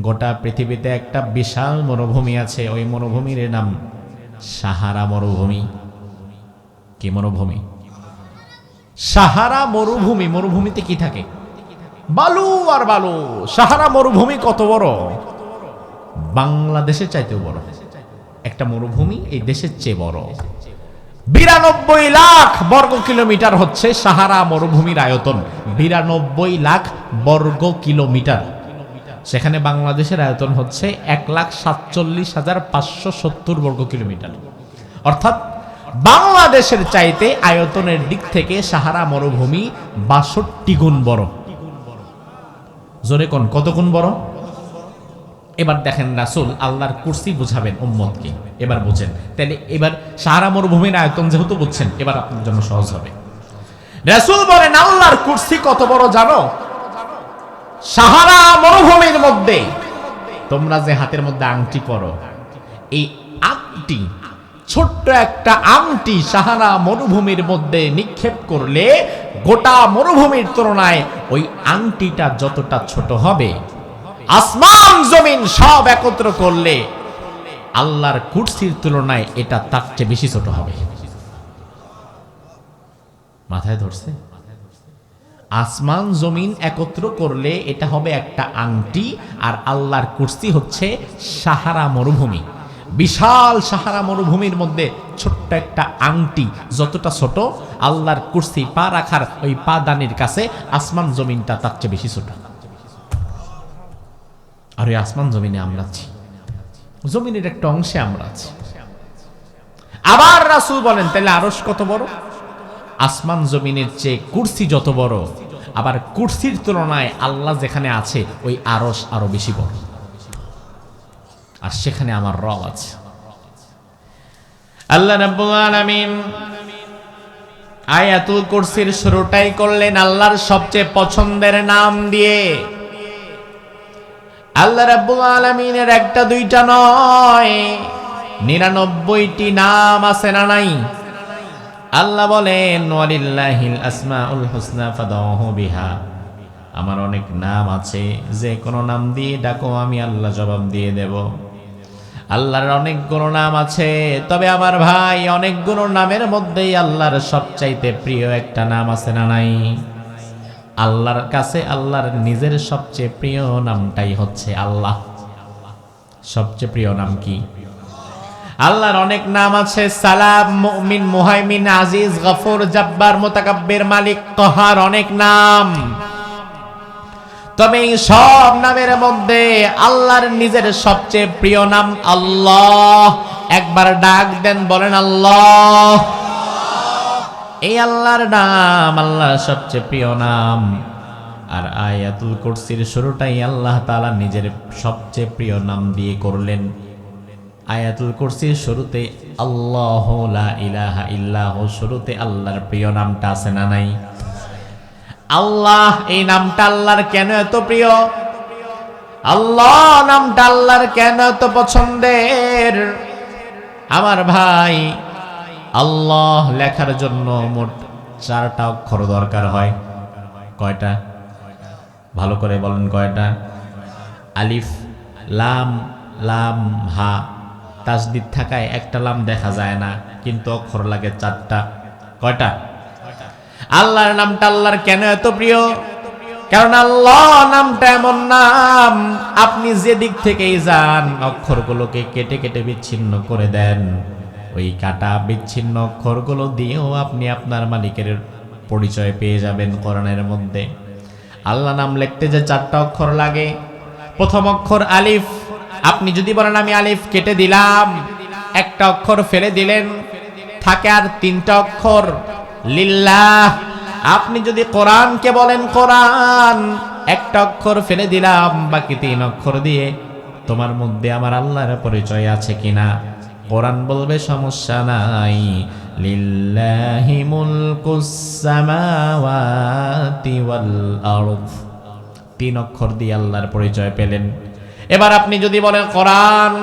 গোটা পৃথিবীতে একটা বিশাল মরুভূমি আছে, ওই মরুভূমির নাম সাহারা মরুভূমি। কি মরুভূমি? সাহারা মরুভূমি। মরুভূমিতে কি থাকে? বালু আর বালু। সাহারা মরুভূমি কত বড়? বাংলাদেশের চাইতেও বড় একটা মরুভূমি, এই দেশের চেয়ে বড়। 92 লাখ বর্গ কিলোমিটার হচ্ছে সাহারা মরুভূমির আয়তন। 92 লাখ বর্গ কিলোমিটার। সেখানে বাংলাদেশের আয়তন হচ্ছে 1,47,570 বর্গ কিলোমিটার। অর্থাৎ বাংলাদেশের চাইতে আয়তনের দিক থেকে সাহারা মরুভূমি 62 গুণ বড়। জোরে কোন কত গুণ বড়? এবার দেখেন রাসূল আল্লাহর কুরসি বুঝাবেন উম্মতকে। এবার বুঝেন, তাহলে এবার সাহারা মরুভূমির আয়তন যেহেতু বুঝছেন, এবার আপনার জন্য সহজ হবে। রাসূল বলেন আল্লাহর কুরসি কত বড় জানো? সাহারা মরুভূমির মধ্যে তোমরা যে হাতের মধ্যে আংটি পরো, এই আংটি, ছোট্ট একটা আংটি সাহারা মরুভূমির মধ্যে নিক্ষেপ করলে গোটা মরুভূমির তুলনায় ওই আংটিটা যতটা ছোট হবে, আসমান জমিন সব একত্র করলে আল্লাহর কুরসির তুলনায় এটা তার চেয়ে বেশি ছোট হবে। মাথায় ধরছে? আসমান জমিন একত্র করলে এটা হবে একটা আংটি, আর আল্লাহর কুরসি হচ্ছে সাহারা মরুভূমি। বিশাল সাহারা মরুভূমির মধ্যে ছোট্ট একটা আংটি যতটা ছোট, আল্লাহর কুরসি পা রাখার ওই পা দানির কাছে আসমান জমিনটা তার চেয়ে বেশি ছোট। আর ওই আসমান জমিনে আমরা আছি, জমিনের একটা অংশে আমরা আছি। আবার রাসূল বলেন তাহলে আরশ কত বড়? আসমান জমিনের চেয়ে কুরসি যত বড়, আবার কুরসির তুলনায় আল্লাহ যেখানে আছে ওই আরশ আরো বেশি বড়, আর সেখানে আমার রব আছে। আল্লাহ রাব্বুল আলামিন আয়াতুল কুরসির শুরুটাই করলেন আল্লাহর সবচেয়ে পছন্দের নাম দিয়ে। আল্লাহ রাব্বুল আলামিনের একটা দুইটা নয়, 99টি নাম আছে না নাই? আল্লাহ বলেন ওয়ালিল্লাহিল আসমাউল হুসনা ফাদউহু বিহা, আমার অনেক নাম আছে, যে কোনো নাম দিয়ে ডাকো আমি আল্লাহ জবাব দিয়ে দেব। আল্লাহর অনেকগুলো নাম আছে, তবে আমার ভাই অনেকগুলো নামের মধ্যেই আল্লাহর সবচাইতে প্রিয় একটা নাম আছে না নাই? আল্লাহর কাছে আল্লাহর নিজের সবচেয়ে প্রিয় নামটাই হচ্ছে আল্লাহ। সবচেয়ে প্রিয় নাম কি? আল্লাহর অনেক নাম আছে, সালাম, মুমিন, মুহাইমিন, আজিজ, গফুর, জব্বার, মুতাকাব্বির, মালিক, কহার, অনেক নাম। তবে এই সব নামের মধ্যে আল্লাহর নিজের সবচেয়ে প্রিয় নাম আল্লাহ। একবার ডাক দেন, বলেন আল্লাহ। এই আল্লাহর নাম আল্লাহর সবচেয়ে প্রিয় নাম। আর আয়াতুল কুরসির শুরুটাই আল্লাহ তাআলা নিজের সবচেয়ে প্রিয় নাম দিয়ে করলেন। আয়াতুল কুরসির শুরুতে আল্লাহু লা ইলাহা ইল্লাহু, শুরুতে আল্লাহর প্রিয় নামটা আছে না নাই? আল্লাহ, এই নামটা আল্লাহর কেন এত প্রিয়? আল্লাহ নামটা আল্লাহর কেন এত পছন্দের? আমার ভাই, আল্লাহ লেখার জন্য মোট 4টা অক্ষর দরকার হয়। কয়টা? ভালো করে বলেন কয়টা? আলিফ, লাম, লাম, হা। তাসদিদ থাকায় একটা লাম দেখা যায় না, কিন্তু অক্ষর লাগে 4টা। কয়টা? আল্লাহর নামটা আল্লাহর কেন এত প্রিয়? কারণ আল্লাহ নামটা এমন নাম, আপনি যে দিক থেকেই যান অক্ষরগুলোকে কেটে কেটে বিচ্ছিন্ন করে দেন, ওই কাটা বিচ্ছিন্ন অক্ষরগুলো দিয়েও আপনি আপনার মালিকের পরিচয় পেয়ে যাবেন কোরআনের মধ্যে। আল্লাহ নাম লিখতে যে 4টা অক্ষর লাগে, প্রথম অক্ষর আলিফ। আপনি যদি বলেন আমি আলিফ কেটে দিলাম, একটা অক্ষর ফেলে দিলেন, থাকে আর 3টা অক্ষর লিল্লাহ। আপনি যদি কোরআনকে বলেন কোরআন, একটা অক্ষর ফেলে দিলাম, বাকি 3 অক্ষর দিয়ে তোমার মধ্যে আমার আল্লাহর পরিচয় আছে কিনা? কোরআন বলবে সমস্যা নাই, লিল্লাহি মুলকুস সামাওয়াতি ওয়াল আরদ। 3 অক্ষর দিয়ে আল্লাহর পরিচয় পেলেন। এবার আপনি যদি বলেন কোরআন,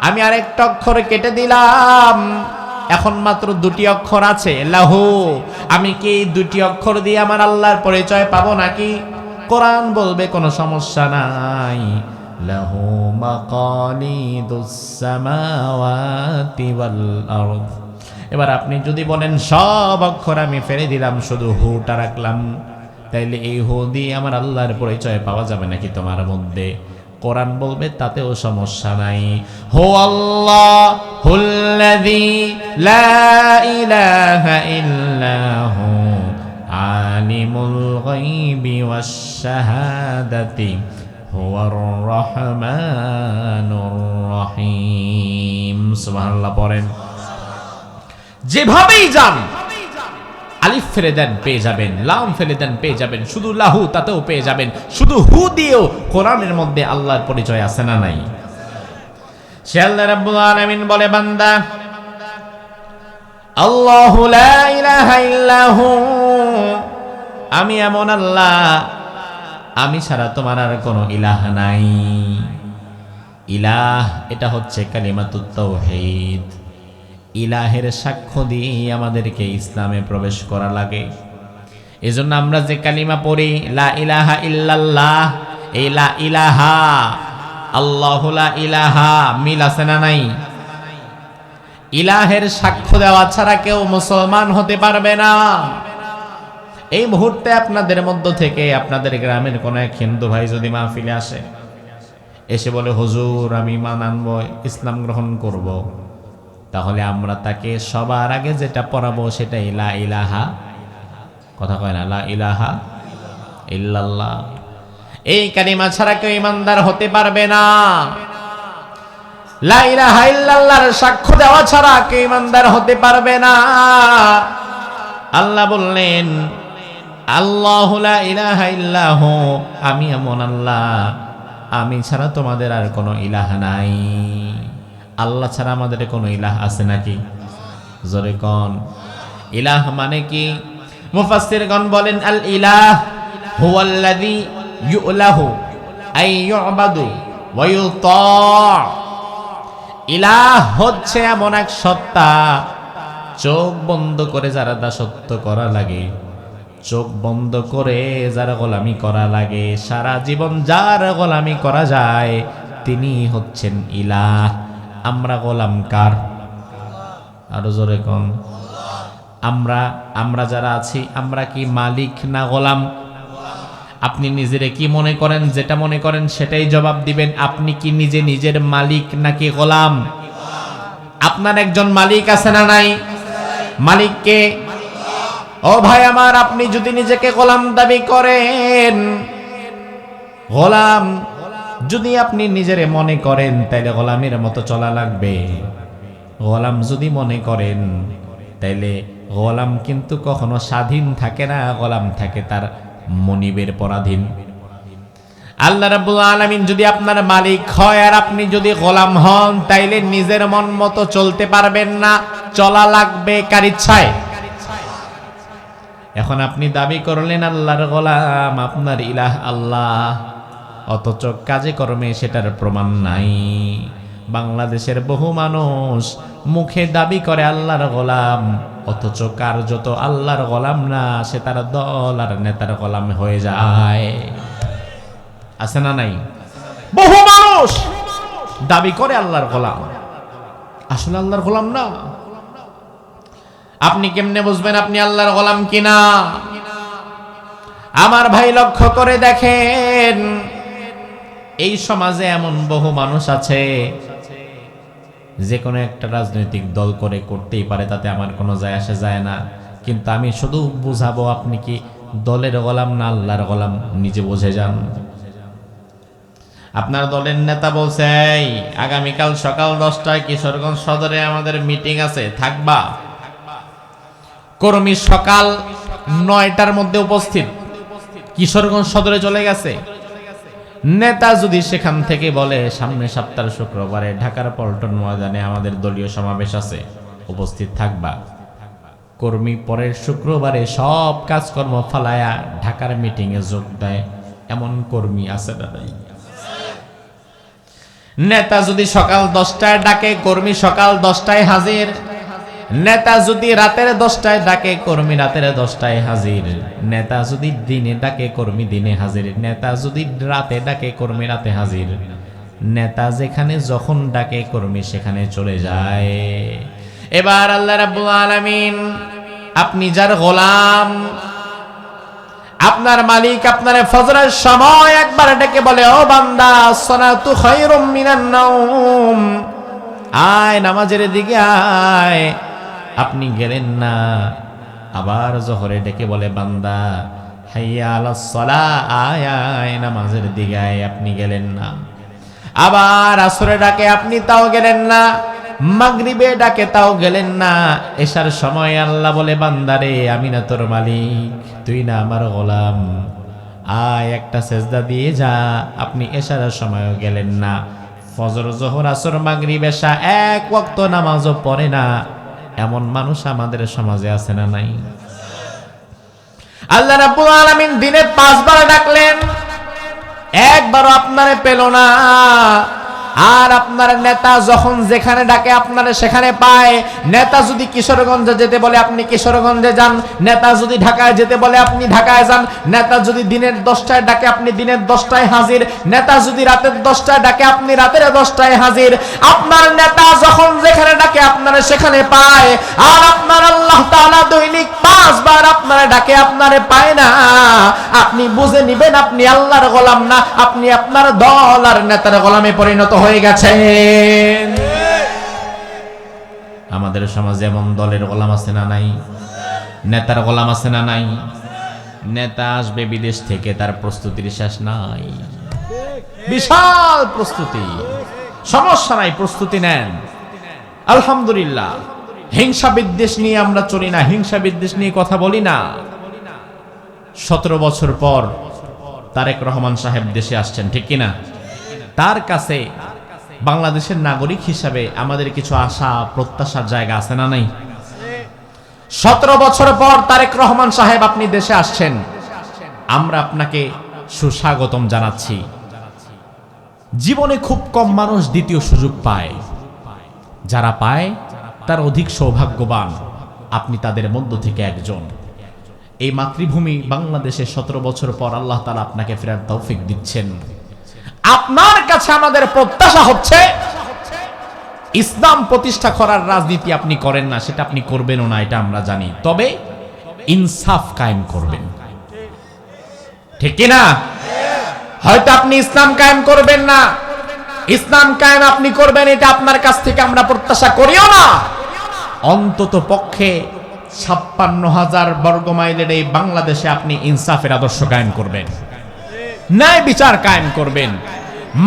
আমি আরেকটা অক্ষর কেটে দিলাম, এখন মাত্র 2টি অক্ষর আছে লাহু, আমি কি 2টি অক্ষর দিয়ে আমার আল্লাহর পরিচয় পাবো নাকি? কোরআন বলবে কোনো সমস্যা নাই, লাহু মাকালিদুস সামাওয়াতি ওয়াল আরদ। এবার আপনি যদি বলেন সব অক্ষর আমি ফেলে দিলাম, শুধু হুটা রাখলাম, তাইলে এই হু দিয়ে আমার আল্লাহর পরিচয় পাওয়া যাবে নাকি তোমার মধ্যে? কোরআন বলবে তাতেও সমস্যা নাই। হু আল্লাহুল্লাযী লা ইলাহা ইল্লা হু আলিমুল গায়বি ওয়াশ শাহাদাতি হুয়ার রহমানুর রহিম। সুবহানাল্লাহ পড়েন। যেভাবেই যান, আলিফ ফেলে দেন পেয়ে যাবেন, লাম ফেলে দেন পেয়ে যাবেন, শুধু লাহু তাতেও পেয়ে যাবেন, শুধু হু দিয়েও কোরআনের মধ্যে আল্লাহর পরিচয় আছে না নাই? সে আল্লাহ রাব্বুল আলামিন বলে, বান্দা আল্লাহু লা ইলাহা ইল্লা হু, আমি এমন আল্লাহ, আমি ছাড়া তোমার আর কোনো ইলাহ নাই। ইলাহ এটা হচ্ছে কালিমাতুত তাওহীদ। ইলাহের সাক্ষ্য দিয়ে আমাদেরকে ইসলামে প্রবেশ করা লাগে। এজন্য আমরা যে কালিমা পড়ি লা ইলাহা ইল্লাল্লাহ, এই লা ইলাহা আল্লাহু লা ইলাহা মিল আছে না নাই? ইলাহের সাক্ষ্য দেওয়া ছাড়া কেউ মুসলমান হতে পারবে না। এই মুহূর্তে আপনাদের মধ্য থেকে আপনাদের গ্রামের কোন এক হিন্দু ভাই যদি মাহফিলে আসে, এসে বলে হুজুর আমি ঈমান আনবো, ইসলাম গ্রহণ করব, তাহলে আমরা তাকে সবার আগে যেটা পড়াবো সেটাই লা ইলাহা, কথা কয় না, লা ইলাহা ইল্লাল্লাহ। এই কালিমা ছাড়া কেউ ইমানদার হতে পারবে না। লা ইলাহা ইল্লাল্লাহর সাক্ষ্য দেওয়া ছাড়া কেউ ইমানদার হতে পারবে না। আল্লাহ বললেন আল্লাহু লা ইলাহা ইল্লাহু, আমি এমন আল্লাহ, আমি ছাড়া তোমাদের আর কোনো ইলাহ নাই। আল্লাহ ছাড়া আমাদের কোনো ইলাহ আছে নাকি? জোরে কোন। ইলাহ মানে কি? মুফাসসিরগণ বলেন আল ইলাহ হুয়াল্লাযী ইউলাহু আই ইউবাদু ওয়া ইউতা। ইলাহ হচ্ছে এমন এক সত্তা, চোখ বন্ধ করে যারা দাসত্ব করা লাগে, চোখ বন্ধ করে যার গোলামি করা লাগে, সারা জীবন যার গোলামি করা যায়, তিনি হচ্ছেন ইলাহ। আমরা গোলাম কার? আরো জোরে কোন। আমরা যারা আছি, আমরা কি মালিক না গোলাম? আপনি নিজেরে কি মনে করেন, যেটা মনে করেন সেটাই জবাব দিবেন। আপনি কি নিজে নিজের মালিক নাকি গোলাম? আপনার একজন মালিক আছে না নাই? মালিককে, ও ভাই আমার, আপনি যদি নিজেকে গোলাম দাবি করেন, গোলাম যদি আপনি নিজেরে মনে করেন, তাইলে গোলামের মতো চলা লাগবে। গোলাম যদি মনে করেন, তাইলে গোলাম কিন্তু কখনো স্বাধীন থাকে না, গোলাম থাকে তার মনিবের পরাধীন। আল্লাহ রাব্বুল আলামিন যদি আপনার মালিক হয় আর আপনি যদি গোলাম হন, তাইলে নিজের মন মতো চলতে পারবেন না, চলা লাগবে কার ইচ্ছায়। এখন আপনি দাবি করলেন আল্লাহর গোলাম, আপনার ইলাহ আল্লাহ, অথচ কাজে কর্মে সেটার প্রমাণ নাই। বাংলাদেশের বহু মানুষ মুখে দাবি করে আল্লাহর গোলাম, অথচ কার্যত আল্লাহর গোলাম না, সে তার দল আর নেতার গোলাম হয়ে যায়। আছে না নাই? বহু মানুষ দাবি করে আল্লাহর গোলাম, আসলে আল্লাহর গোলাম না। আপনি কেমনে বুঝবেন আপনি আল্লাহর গোলাম কিনা? আমার ভাই লক্ষ্য করে দেখেন, এই সমাজে এমন বহু মানুষ আছে যে কোনো একটা রাজনৈতিক দল করতেই পারে, তাতে আমার কোনো যায় আসে যায় না, কিন্তু আমি শুধু বুঝাবো আপনি কি দলের গোলাম না আল্লাহর গোলাম, নিজে বুঝে যান। আপনার দলের নেতা বলছে আগামীকাল সকাল 10টায় কিশোরগঞ্জ সদরে আমাদের মিটিং আছে, থাকবা। কর্মী সকাল 9টার মধ্যে উপস্থিত, কিশোরগঞ্জ সদরে চলে গেছে। নেতা যদি সেখান থেকে বলে সামনের সপ্তাহের শুক্রবারে ঢাকার পল্টন ময়দানে আমাদের দলীয় সমাবেশ আছে, উপস্থিত থাকবা। কর্মী পরের শুক্রবারে সব কাজকর্ম ফালায়া ঢাকার মিটিং এ যোগ দেয়, এমন কর্মী আছে না নাই? নেতা যদি সকাল 10টায় ডাকে, কর্মী সকাল 10টায় হাজির। নেতা যদি রাতের 10টায় ডাকে, কর্মী রাতের 10টায় হাজির। নেতা যদি দিনে ডাকে, কর্মী দিনে হাজির। নেতা যদি রাতে ডাকে, কর্মী রাতে হাজির। নেতা যেখানে যখন ডাকে, কর্মী সেখানে চলে যায়। এবার আল্লাহ রাব্বুল আলামিন, আপনি যার গোলাম, আপনার মালিক আপনার ফজরের সময় একবার ডেকে বলে, ও বান্দা, সলাতু খায়রুম মিনান নাওম, আয় নামাজের দিকে আয়। আপনি গেলেন না। আবার জোহরে ডেকে বলে, বান্দা হাইয়া আলাস সালাহ, আয় আয় নামাজের দিকে আয়। আপনি গেলেন না। আবার আসরে ডাকে, আপনি তাও গেলেন না। মাগরিবে ডাকে, তাও গেলেন না। এশার সময় আল্লাহ বলে, বান্দারে, আমি না তোর মালিক, তুই না আমার গোলাম, আয় একটা সেজদা দিয়ে যা। আপনি এশার সময়ও গেলেন না। ফজর জোহর আসর মাগরিব এশা এক ওয়াক্ত নামাজও পড়ে না, এমন মানুষ আমাদের সমাজে আছে না নাই? আল্লাহ রাব্বুল আলামিন দিনে 5 বার ডাকলেন, একবারও আপনারে পেল না। আর আপনার নেতা যখন যেখানে ডাকে আপনারা সেখানে পায়। নেতা যদি কিশোরগঞ্জে যেতে বলে, আপনি কিশোরগঞ্জে যান। নেতা যদি ঢাকায় যেতে বলে, আপনি ঢাকায় যান। নেতা যদি দিনের 10টায় ডাকে, আপনি দিনের 10টায় হাজির। নেতা যদি রাতের 10টায় ডাকে, আপনি রাতের 10টায় হাজির। আপনার নেতা যখন যেখানে ডাকে আপনারা সেখানে পায়। আর আপনার আল্লাহ তাআলা দৈনিক 5 বার আপনারা ডাকে, আপনারে পায় না। আপনি বুঝে নিবেন আপনি আল্লাহর গোলাম না, আপনি আপনার দল আর নেতার গোলামে পরিণত হয়ে গেছেন। আমাদের সমাজে এমন দলের গোলাম আছে না নাই? নেতার গোলাম আছে না নাই? নেতা আসবে বিদেশ থেকে, তার প্রস্তুতির শেষ নাই। বিশাল প্রস্তুতি, সমস্যা নাই, প্রস্তুতি নেন। আলহামদুলিল্লাহ, হিংসা বিদ্বেষ নিয়ে আমরা চলি না, হিংসা বিদ্বেষ নিয়ে কথা বলি না। 17 বছর পর তারেক রহমান সাহেব দেশে আসছেন, ঠিক কিনা? তার কাছে বাংলাদেশের নাগরিক হিসাবে আমাদের কিছু আশা প্রত্যাশার জায়গা আছে না নাই? 17 বছর পর তারেক রহমান সাহেব আপনি দেশে আসছেন, আমরা আপনাকে সুস্বাগতম জানাচ্ছি। জীবনে খুব কম মানুষ দ্বিতীয় সুযোগ পায়, যারা পায় তার অধিক সৌভাগ্যবান। আপনি তাদের মধ্য থেকে একজন। এই মাতৃভূমি বাংলাদেশে 17 বছর পর আল্লাহ তাআলা আপনাকে ফেরার তৌফিক দিচ্ছেন। আপনার কাছে আমাদের প্রত্যাশা হচ্ছে, ইসলাম প্রতিষ্ঠা করার রাজনীতি আপনি করেন না, সেটা আপনি করবেনও না, এটা আমরা জানি। তবে ইনসাফ কায়েম করবেন, ঠিক কিনা? হয়তো আপনি ইসলাম কায়েম করবেন না, ইসলাম কায়েম আপনি করবেন, এটা আপনার কাছ থেকে আমরা প্রত্যাশা করিও না। অন্তত পক্ষে 56,000 বর্গমাইলের এই বাংলাদেশে আপনি ইনসাফের আদর্শ কায়েম করবেন, ন্যায় বিচার কায়েম করবেন,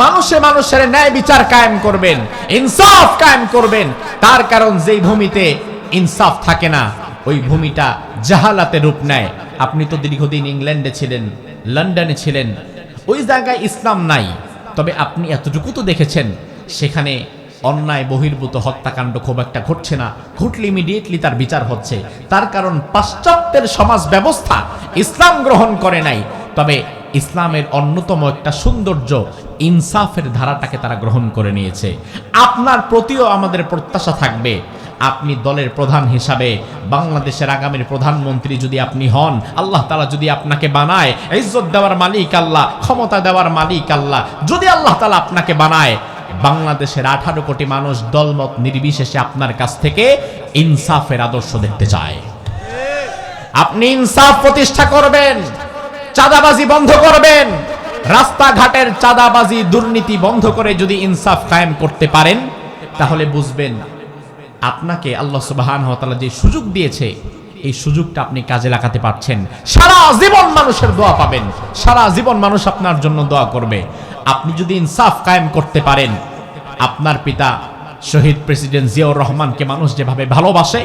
মানুষে মানুষের ন্যায় বিচার কায়েম করবেন, ইনসাফ কায়েম করবেন। তার কারণ যেই ভূমিতে ইনসাফ থাকে না, ওই ভূমিটা জাহালাতে রূপ নেয়। আপনি তো দীর্ঘদিন ইংল্যান্ডে ছিলেন, লন্ডনে ছিলেন, ওই জায়গায় ইসলাম নাই। তবে আপনি এতটুকু তো দেখেছেন, সেখানে অন্যায় বহির্ভূত হত্যাকাণ্ড খুব একটা ঘটছে না, ঘটলে ইমিডিয়েটলি তার বিচার হচ্ছে। তার কারণ পাশ্চাত্যের সমাজ ব্যবস্থা ইসলাম গ্রহণ করে নাই। তবে ইসলামের অন্যতম একটা সৌন্দর্য, ইনসাফের ধারাটাকে তারা গ্রহণ করে নিয়েছে। আপনার প্রতিও আমাদের প্রত্যাশা থাকবে, আপনি দলের প্রধান হিসাবে বাংলাদেশের আগামীর প্রধানমন্ত্রী যদি আপনি হন, আল্লাহ তাআলা যদি আপনাকে বানায়, ইজ্জত দেওয়ার মালিক আল্লাহ, ক্ষমতা দেওয়ার মালিক আল্লাহ, যদি আল্লাহ তাআলা আপনাকে বানায়, বাংলাদেশের 18 কোটি মানুষ দলমত নির্বিশেষে আপনার কাছ থেকে ইনসাফের আদর্শ দেখতে চায়। আপনি ইনসাফ প্রতিষ্ঠা করবেন, চাঁদাবাজি বন্ধ করবেন, রাস্তাঘাটের চাঁদাবাজি দুর্নীতি বন্ধ করে যদি ইনসাফ কায়েম করতে পারেন, তাহলে বুঝবেন আপনাকে আল্লাহ সুবহানাহু ওয়া তাআলা যে সুযোগ দিয়েছে, এই সুযোগটা আপনি কাজে লাগাতে পারছেন। সারা জীবন মানুষের দোয়া পাবেন, সারা জীবন মানুষ আপনার জন্য দোয়া করবে। আপনি যদি ইনসাফ কায়েম করতে পারেন, আপনার পিতা শহীদ প্রেসিডেন্ট জিয়াউর রহমানকে মানুষ যেভাবে ভালোবাসে,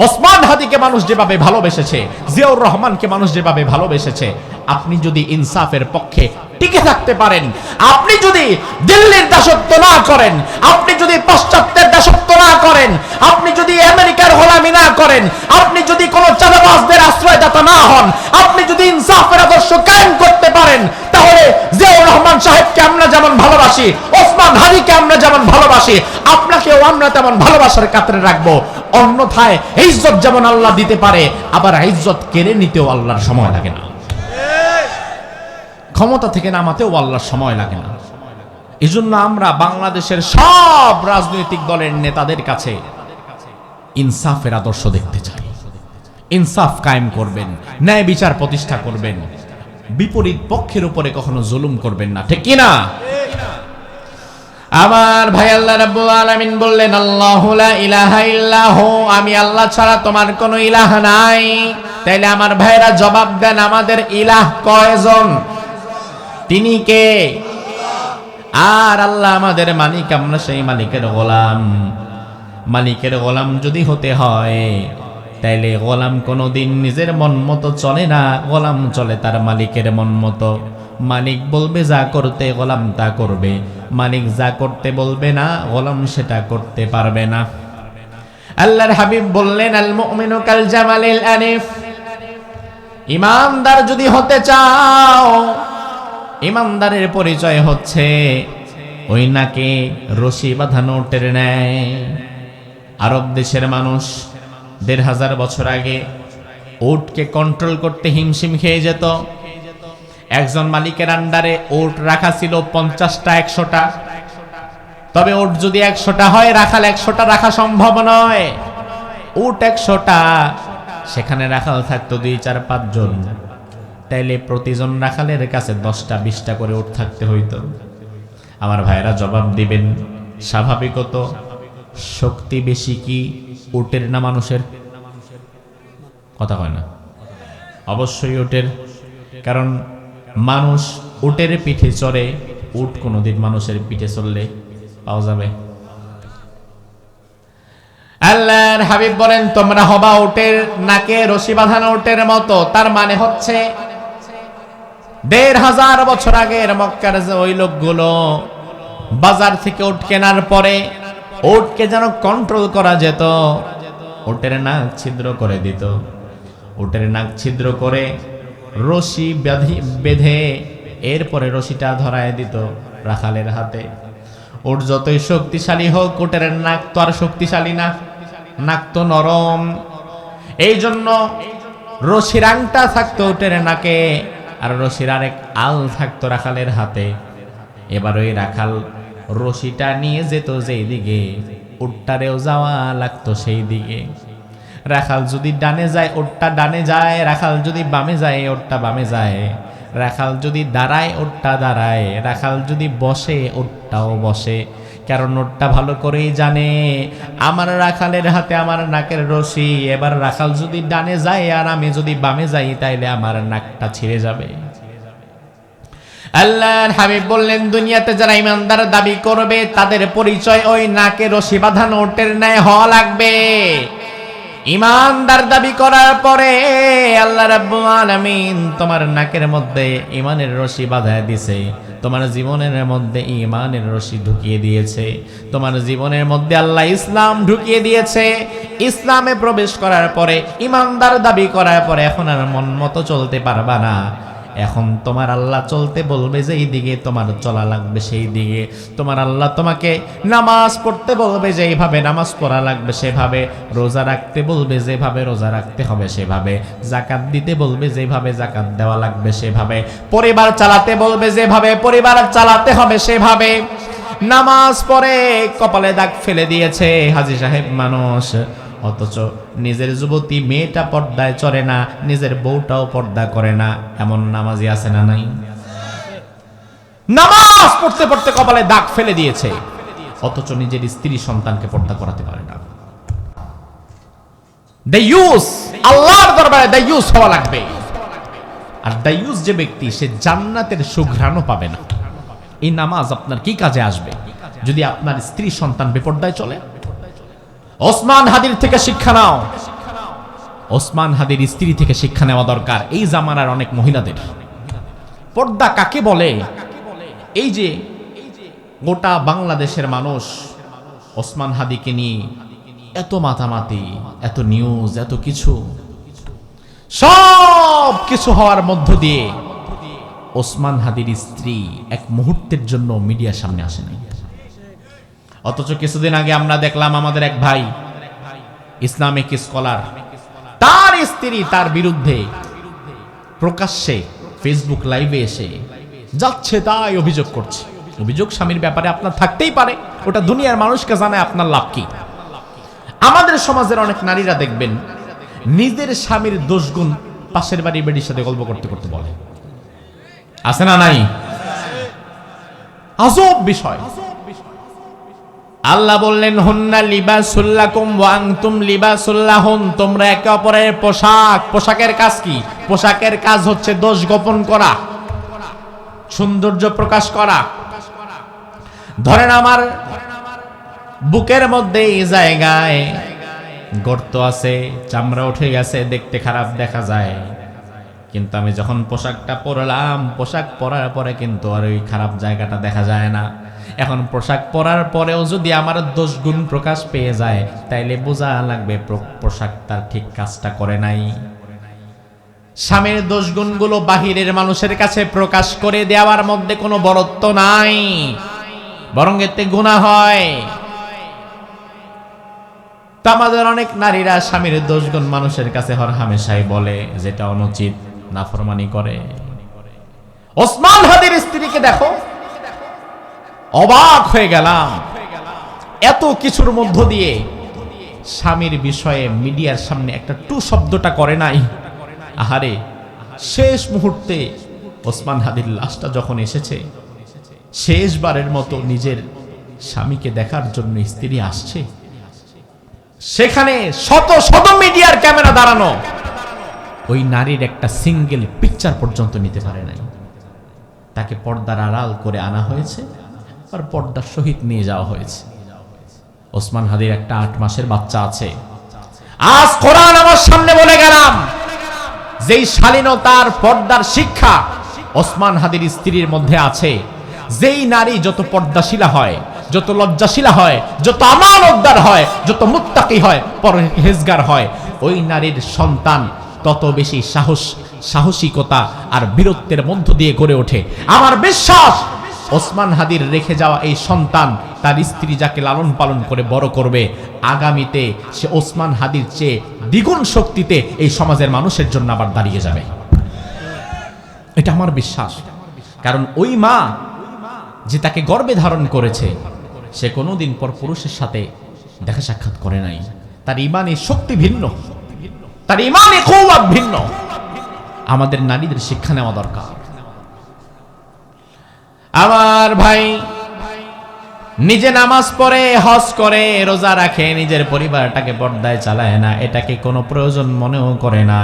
ওসমান হাদিকে মানুষ যেভাবে ভালোবেসেছে, জিয়াউর রহমানকে মানুষ যেভাবে ভালোবেসেছে, আপনি যদি ইনসাফের পক্ষে টিকে থাকতে পারেন, আপনি যদি দিল্লির দাসত্ব না করেন, আপনি যদি পাশ্চাত্যের দাসত্ব না করেন, আপনি যদি আমেরিকার গোলামি না করেন, আপনি যদি কোনো চাঁদাবাজদের আশ্রয়দাতা না হন, আপনি যদি ইনসাফের আদর্শ কায়েম করতে পারেন, তাহলে জিয়াউর রহমান সাহেবকে আমরা যেমন ভালোবাসি, ওসমান হাদিকে আমরা যেমন ভালোবাসি, আপনাকেও আমরা তেমন ভালোবাসার কাতরে রাখবো। অন্যথায় ইজ্জত যেমন আল্লাহ দিতে পারে, আবার ইজ্জত কেড়ে নিতেও আল্লাহর সময় লাগে না, ক্ষমতা থেকে নামাতেও আল্লাহর সময় লাগে না। এজন্য আমরা বাংলাদেশের সব রাজনৈতিক দলের নেতাদের কাছে ইনসাফের আদর্শ দেখতে চাই। ইনসাফ কায়েম করবেন, ন্যায় বিচার প্রতিষ্ঠা করবেন, বিপরীত পক্ষের উপরে কখনো জুলুম করবেন না, ঠিক কি না? আমার ভাই আল্লাহ রাব্বুল আলামিন বললেন, আল্লাহু লা ইলাহা ইল্লাহু, আমি আল্লাহ ছাড়া তোমার কোনো ইলাহ নাই। তাইলে আমার ভাইরা জবাব দেন, আমাদের ইলাহ কয়জন? তিনি কে? আর আল্লাহ আমাদের মালিক, আমরা সেই মালিকের গোলাম। মালিকের গোলাম যদি হতে হয়, তাইলে গোলাম কোনোদিন নিজের মন মতো চলে না, গোলাম চলে তার মালিকের মন মতো। মালিক বলবে যা করতে, গোলাম তা করবে। মালিক যা করতে বলবে না, গোলাম সেটা করতে পারবে না। আল্লাহর হাবিব বললেন, আল মুমিনু কাল জামালিল আনিফ, ইমানদার যদি হতে চাও, ইমানদারের পরিচয় হচ্ছে ওই নাকে রশি বাঁধানো উটের ন্যায়। আরব দেশের মানুষ ১৫০০ বছর আগে উটকে কন্ট্রোল করতে হিমশিম খেয়ে যেত। একজন মালিকের আন্ডারে উট রাখা ছিল ৫০টা ১০০টা। তবে উট যদি ১০০টা হয়, রাখাল ১০০টা রাখা সম্ভব নয়। উট ১০০টা, সেখানে রাখাল থাকতো ২, ৪, ৫ জন। তাইলে প্রতিজন রাখালের কাছে ১০টা ২০টা করে উট থাকতে হইতো। আমার ভাইরা জবাব দিবেন, স্বাভাবিকত শক্তি বেশি কি উটের না মানুষের? কথা কয় না? অবশ্যই উটের, কারণ মানুষ উটের পিঠে চড়ে, উট কোনোদিন মানুষের পিঠে চললে পাওয়া যাবে? আল্লাহর হাবিব বলেন, তোমরা হবা উটের নাকে রশি বাঁধানো উটের মতো। তার মানে হচ্ছে ১৫০০ বছর আগের মক্কার যে ওই লোকগুলো বাজার থেকে উট কেনার পরে উটকে যেন কন্ট্রোল করা যেত, উটের নাক ছিদ্র করে দিত। উটের নাক ছিদ্র করে রশি বেঁধে এরপরে রশিটা ধরায় দিত রাখালের হাতে। উট যতই শক্তিশালী হোক, উটের নাক তো আর শক্তিশালী না, নাক তো নরম। এই জন্য রশির আংটা থাকতো উটের নাকে, আর রশির আরেক আল থাকতো রাখালের হাতে। এবার ওই রাখাল রশিটা নিয়ে যেত যেই দিকে, উটটারেও যাওয়া লাগতো সেই দিকে। রাখাল যদি ডানে যায়, উটটা ডানে যায়। রাখাল যদি বামে যায়, উটটা বামে যায়। রাখাল যদি দাঁড়ায়, উটটা দাঁড়ায়। রাখাল যদি বসে, উটটাও বসে। কারণ উটটা ভালো করেই জানে আমার রাখালের হাতে আমার নাকের রশি। এবার রাখাল যদি ডানে যায় আর আমি যদি বামে যাই, তাইলে আমার নাকটা ছিঁড়ে যাবে। আল্লাহর হাবিব বললেন, দুনিয়াতে যারা ইমানদার দাবি করবে, তাদের পরিচয় ওই নাকে রশি বাঁধানো উটের ন্যায় হওয়া লাগবে। ইমানদার দাবি করার পরে আল্লাহ রাব্বুল আলামিন তোমার নাকের মধ্যে ঈমানের রশি বাঁধায় দিয়েছে, তোমার জীবনের মধ্যে ঈমানের রশি ঢুকিয়ে দিয়েছে, তোমার জীবনের মধ্যে আল্লাহ ইসলাম ঢুকিয়ে দিয়েছে। ইসলামে প্রবেশ করার পরে, ইমানদার দাবি করার পরে এখন আর মন মতো চলতে পারবা না। এখন তোমার আল্লাহ চলতে বলবে যেই দিকে, তোমার চলা লাগবে সেই দিকে। তোমার আল্লাহ তোমাকে নামাজ পড়তে বলবে যেইভাবে নামাজ পড়া লাগবে সেভাবে, রোজা রাখতে বলবে যেভাবে রোজা রাখতে হবে সেভাবে, যাকাত দিতে বলবে যেভাবে যাকাত দেওয়া লাগবে সেভাবে, পরিবার চালাতে বলবে যেভাবে পরিবার চালাতে হবে সেভাবে। নামাজ পড়ে কপালে দাগ ফেলে দিয়েছে হাজী সাহেব মানুষ, অথচ নিজের যুবতী মেয়েটা পর্দায় চড়ে না, নিজের বউটাও পর্দা করে না। এমন নামাজি আছে না নাই? নামাজ পড়তে পড়তে কপালে দাগ ফেলে দিয়েছে, অথচ নিজের স্ত্রী সন্তানকে পর্দা করাতে পারে না। দায়ুস, আল্লাহর দরবারে দায়ুস হওয়া লাগবে। আর দায়ুস যে ব্যক্তি, সে জান্নাতের সুঘ্রাণও পাবে না। এই নামাজ আপনার কি কাজে আসবে যদি আপনার স্ত্রী সন্তান বেপর্দায় চলে? ওসমান হাদির থেকে শিক্ষা নাও। ওসমান হাদির স্ত্রী থেকে শিক্ষা নেওয়া দরকার এই জামানার অনেক মহিলাদের। পর্দা কাকে বলে? এই যে গোটা বাংলাদেশের মানুষ ওসমান হাদিকে নিয়ে এত মাতামাতি, এত নিউজ, এত কিছু, সব কিছু হওয়ার মধ্য দিয়ে ওসমান হাদির স্ত্রী এক মুহূর্তের জন্য মিডিয়ার সামনে আসেনি। অথচ কিছুদিন আগে আমরা দেখলাম আমাদের এক ভাই ইসলামিক স্কলার, তার স্ত্রী তার বিরুদ্ধে প্রকাশ্যে ফেসবুক লাইভে এসে যাচ্ছে তাই অভিযোগ করছে। অভিযোগ স্বামীর ব্যাপারে আপনার থাকতেই পারে, ওটা দুনিয়ার মানুষকে জানায় আপনার লাভ কি? আমাদের সমাজের অনেক নারীরা দেখবেন নিজের স্বামীর দোষগুণ পাশের বাড়ির বেডির সাথে গল্প করতে করতে বলে, আছে না নাই? আজব বিষয়। আল্লাহ বললেন হুন্না লিবাসুল লাকুম ওয়া আনতুম লিবাসুল লাহুন, তোমরা একে অপরের পোশাক। পোশাকের কাজ কি? পোশাকের কাজ হচ্ছে দোষ গোপন করা, সৌন্দর্য প্রকাশ করা। ধরেন আমার বুকের মধ্যে এই জায়গায় গর্ত আছে, চামড়া উঠে গেছে, দেখতে খারাপ দেখা যায়, কিন্তু আমি যখন পোশাকটা পরলাম, পোশাক পরার পরে কিন্তু আর ওই খারাপ জায়গাটা দেখা যায় না। এখন পোশাক পরার পরেও যদি আমার দোষ গুণ প্রকাশ পেয়ে যায়, তাইলে বোঝা লাগবে পোশাক তার ঠিক কাজটা করে নাই। স্বামীর দোষ গুণগুলো বাহিরের মানুষের কাছে প্রকাশ করে দেওয়ার মধ্যে কোনো বরত্ব নাই, বরং এতে গুনাহ হয়। তা আমাদের অনেক নারীরা স্বামীর দোষগুণ মানুষের কাছে হরহামেশাই বলে, যেটা অনুচিত, নাফরমানি করে। ওসমান হাদির স্ত্রীকে দেখো, অবাক হয়ে গেলাম। এত কিছুর মধ্য দিয়ে স্বামীর বিষয়ে মিডিয়ার সামনে একটা টু শব্দটা করে নাই। আহারে, শেষ মুহূর্তে ওসমান হাদির লাশটা যখন এসেছে, শেষবারের মতো নিজের স্বামীকে দেখার জন্য স্ত্রী আসছে, সেখানে শত শত মিডিয়ার ক্যামেরা দাঁড়ানো, ওই নারীর একটা সিঙ্গেল পিকচার পর্যন্ত নিতে পারে নাই। তাকে পর্দার আড়াল করে আনা হয়েছে, আর পর্দার সহিত নিয়ে যাওয়া হয়েছে। ওসমান হাদির একটা 8 মাসের বাচ্চা আছে। আজ কোরআন আমার সামনে বলে গেলাম, যেই শালীনতার পর্দার শিক্ষা ওসমান হাদির স্ত্রীর মধ্যে আছে, যেই নারী যত পর্দাশীলা হয়, যত লজ্জাশীলা হয়, যত আমানতদার হয়, যত মুত্তাকি হয়, পরহেজগার হয়, ওই নারীর সন্তান তত বেশি সাহসিকতা আর বীরত্বের মধ্য দিয়ে গড়ে ওঠে। আমার বিশ্বাস ওসমান হাদির রেখে যাওয়া এই সন্তান, তার স্ত্রী যাকে লালন পালন করে বড় করবে, আগামীতে সে ওসমান হাদির চেয়ে দ্বিগুণ শক্তিতে এই সমাজের মানুষের জন্য আবার দাঁড়িয়ে যাবে। এটা আমার বিশ্বাস। কারণ ওই মা যে তাকে গর্ভে ধারণ করেছে, সে কোনোদিন পর পুরুষের সাথে দেখা সাক্ষাৎ করে নাই। তার ঈমানের শক্তি ভিন্ন, তার ঈমানের কওয়াত ভিন্ন। আমাদের নারীদের শিক্ষা নেওয়া দরকার। আমার ভাই নিজে নামাজ পড়ে, হজ করে, রোজা রাখে, নিজের পরিবারটাকে পর্দায় চালায় না, এটাকে কোনো প্রয়োজন মনেও করে না।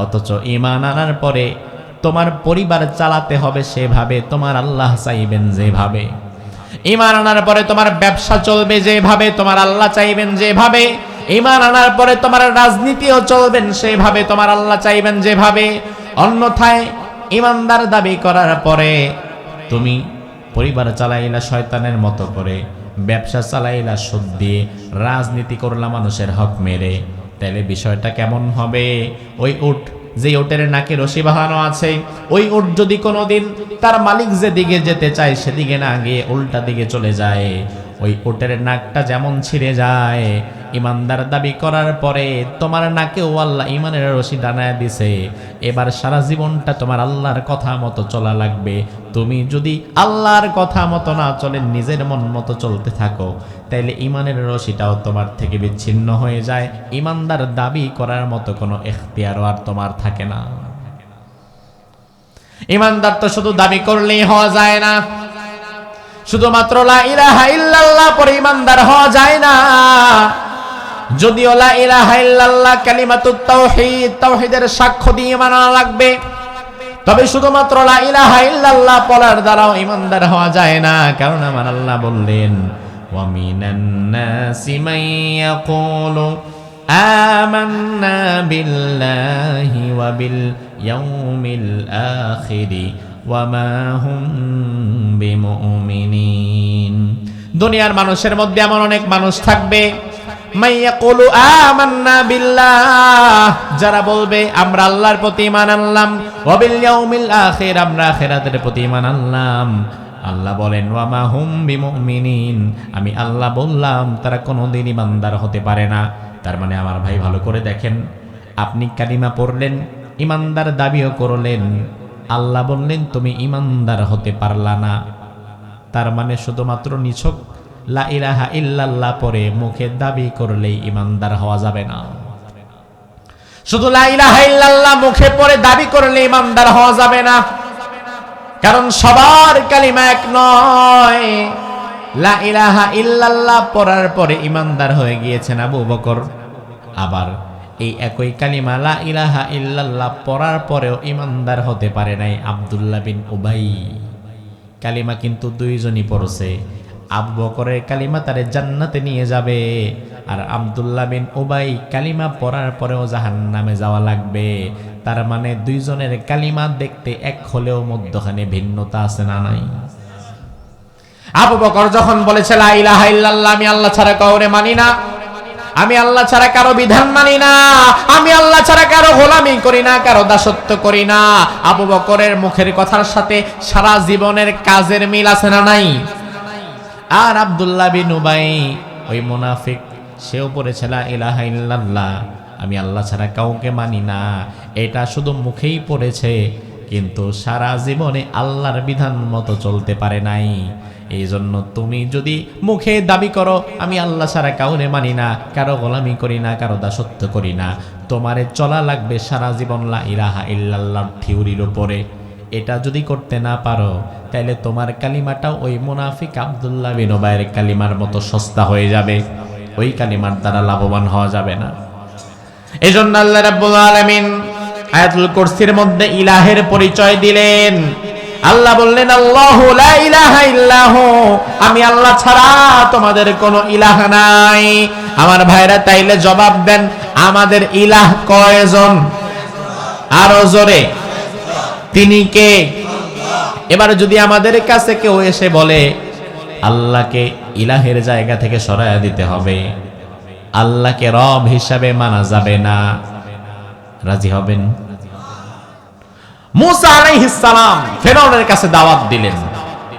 অথচ ঈমান আনার পরে তোমার পরিবার চালাতে হবে সেভাবে, তোমার আল্লাহ চাইবেন যেভাবে। ঈমান আনার পরে তোমার ব্যবসা চলবে যেভাবে, তোমার আল্লাহ চাইবেন যেভাবে। ঈমান আনার পরে তোমার রাজনীতিও চলবেন সেভাবে, তোমার আল্লাহ চাইবেন যেভাবে। অন্যথায় ঈমানদার দাবি করার পরে তুমি পরিবার চালাইলা শয়তানের মতো করে, ব্যবসা চালাইলা সুদ দিয়ে, রাজনীতি করলা মানুষের হক মেরে, তাহলে বিষয়টা কেমন হবে? ওই উট, যে উটের নাকে রশি বাঁধানো আছে, ওই উট যদি কোনোদিন তার মালিক যেদিকে যেতে চায় সেদিকে না গিয়ে উল্টা দিকে চলে যায়, ওই উটের নাকটা যেমন ছিঁড়ে যায়, ইমানদার দাবি করার পরে তোমার নাকেও আল্লাহ ইমানের রশি ডানায় দিছে। এবার সারা জীবনটা তোমার আল্লাহর কথা মতো চলা লাগবে। তুমি যদি আল্লাহর কথা মতো না চলে, নিজের মন মতো চলতে থাকো, তাইলে ইমানের রশিটাও তোমার থেকে বিচ্ছিন্ন হয়ে যায়। ইমানদার দাবি করার মতো কোনো এখতিয়ারও আর তোমার থাকে না। ইমানদার তো শুধু দাবি করলেই হওয়া যায় না, শুধুমাত্র লা ইলাহা ইল্লাল্লাহ পরে ইমানদার হওয়া যায় না। যদিও লা ইলাহা ইল্লাল্লাহ কালিমাতুত তাওহীদ, তাওহীদের সাক্ষ্য দিয়ে মানা লাগবে, তবে শুধুমাত্র লা ইলাহা ইল্লাল্লাহ বলার দ্বারাও ইমানদার হওয়া যায় না। কারণ আমার আল্লাহ বললেন, ওয়া মিনান নাসি মান ইয়াকুলু আমান্না বিল্লাহি ওয়া বিল ইয়াউমিল আখিরি ওয়া মা হুম বিমুমিনিন। দুনিয়ার মানুষের মধ্যে এমন অনেক মানুষ থাকবে মাইয়াকুলু আমান্না বিল্লাহ, যারা বলবে আমরা আল্লাহর প্রতি ঈমান আনলাম, ওয়া বিল ইয়াউমিল আখির, আমরা আখিরাতের প্রতি ঈমান আনলাম। আল্লাহ বলেন ওয়া মা হুম বিমুমিনিন, আমি আল্লাহ বললাম তারা কোনোদিন ঈমানদার হতে পারে না। তার মানে আমার ভাই ভালো করে দেখেন, আপনি কালিমা পড়লেন, ঈমানদার দাবিও করলেন, আল্লাহ বললেন তুমি ঈমানদার হতে পারলা না। তার মানে শুধুমাত্র নিছক লা ইলাহা ইল্লাল্লাহ পরে মুখে দাবি করলেই ঈমানদার হওয়া যাবে না। শুধু লা ইলাহা ইল্লাল্লাহ মুখে পড়ে দাবি করলে ঈমানদার হওয়া যাবে না, কারণ সবার কালিমা এক নয়। লা ইলাহা ইল্লাল্লাহ পড়ার পরে ঈমানদার হয়ে গিয়েছেন আবু বকর, আবার এই একই কালিমা লা ইলাহা ইল্লাল্লাহ পড়ার পরেও ঈমানদার হতে পারে নাই আব্দুল্লাহ বিন উবাই। কালিমা কিন্তু দুইজনই পড়ছে। আবু বকরের কালিমা তারে জান্নাতে নিয়ে যাবে, আর আব্দুল্লাহ বিন উবাই কালিমা পড়ার পরেও জাহান্নামে যাওয়া লাগবে। তার মানে দুইজনের কালিমা দেখতে এক হলেও মধ্যখানে ভিন্নতা আছে না নাই? আবু বকর যখন বলেছে লা ইলাহা ইল্লাল্লাহ, আমি আল্লাহ ছাড়া কাউরে মানি না, আমি আল্লাহ ছাড়া কারো বিধান মানি না, আমি আল্লাহ ছাড়া কারো গোলামি করি না, কারো দাসত্ব করি না, আবু বকরের মুখের কথার সাথে সারা জীবনের কাজের মিল আছে না নাই? আর আব্দুল্লাহ বিন উবাই ওই মুনাফিক, সেও পড়েছে লা ইলাহা ইল্লাল্লাহ, আমি আল্লাহ ছাড়া কাউকে মানি না, এটা শুধু মুখেই পড়েছে, কিন্তু সারা জীবনে আল্লাহর বিধান মতো চলতে পারে নাই। এই জন্য তুমি যদি মুখে দাবি করো আমি আল্লাহ ছাড়া কাউরে মানি না, কারো গোলামি করি না, কারো দাসত্ব করি না, তোমারে চলা লাগবে সারা জীবন লা ইলাহা ইল্লাল্লাহর থিওরির উপরে। এটা যদি করতে না পারো তাহলে তোমার কালিমাটাও ওই মুনাফিক আব্দুল্লাহ বিন উবাইয়ের কালিমার মতো সস্তা হয়ে যাবে, ওই কালিমার দ্বারা লাভবান হওয়া যাবে না। এজন্য আল্লাহ রাব্বুল আলামিন আয়াতুল কুরসির মধ্যে ইলাহের পরিচয় দিলেন। আল্লাহ বললেন আল্লাহু লা ইলাহা ইল্লাহু, আমি আল্লাহ ছাড়া তোমাদের কোনো ইলাহ নাই। আমার ভাইরা তাইলে জবাব দেন, আমাদের ইলাহ কয়জন? আরো জোরে, তিনি কে? এবার যদি আমাদের কাছে কেউ এসে বলে আল্লাহকে ইলাহের জায়গা থেকে সরায়া দিতে হবে, আল্লাহকে রব হিসাবে মানা যাবে না, রাজি হবেন? মুসা আলাইহিস সালাম ফেরাউনের কাছে দাওয়াত দিলেন,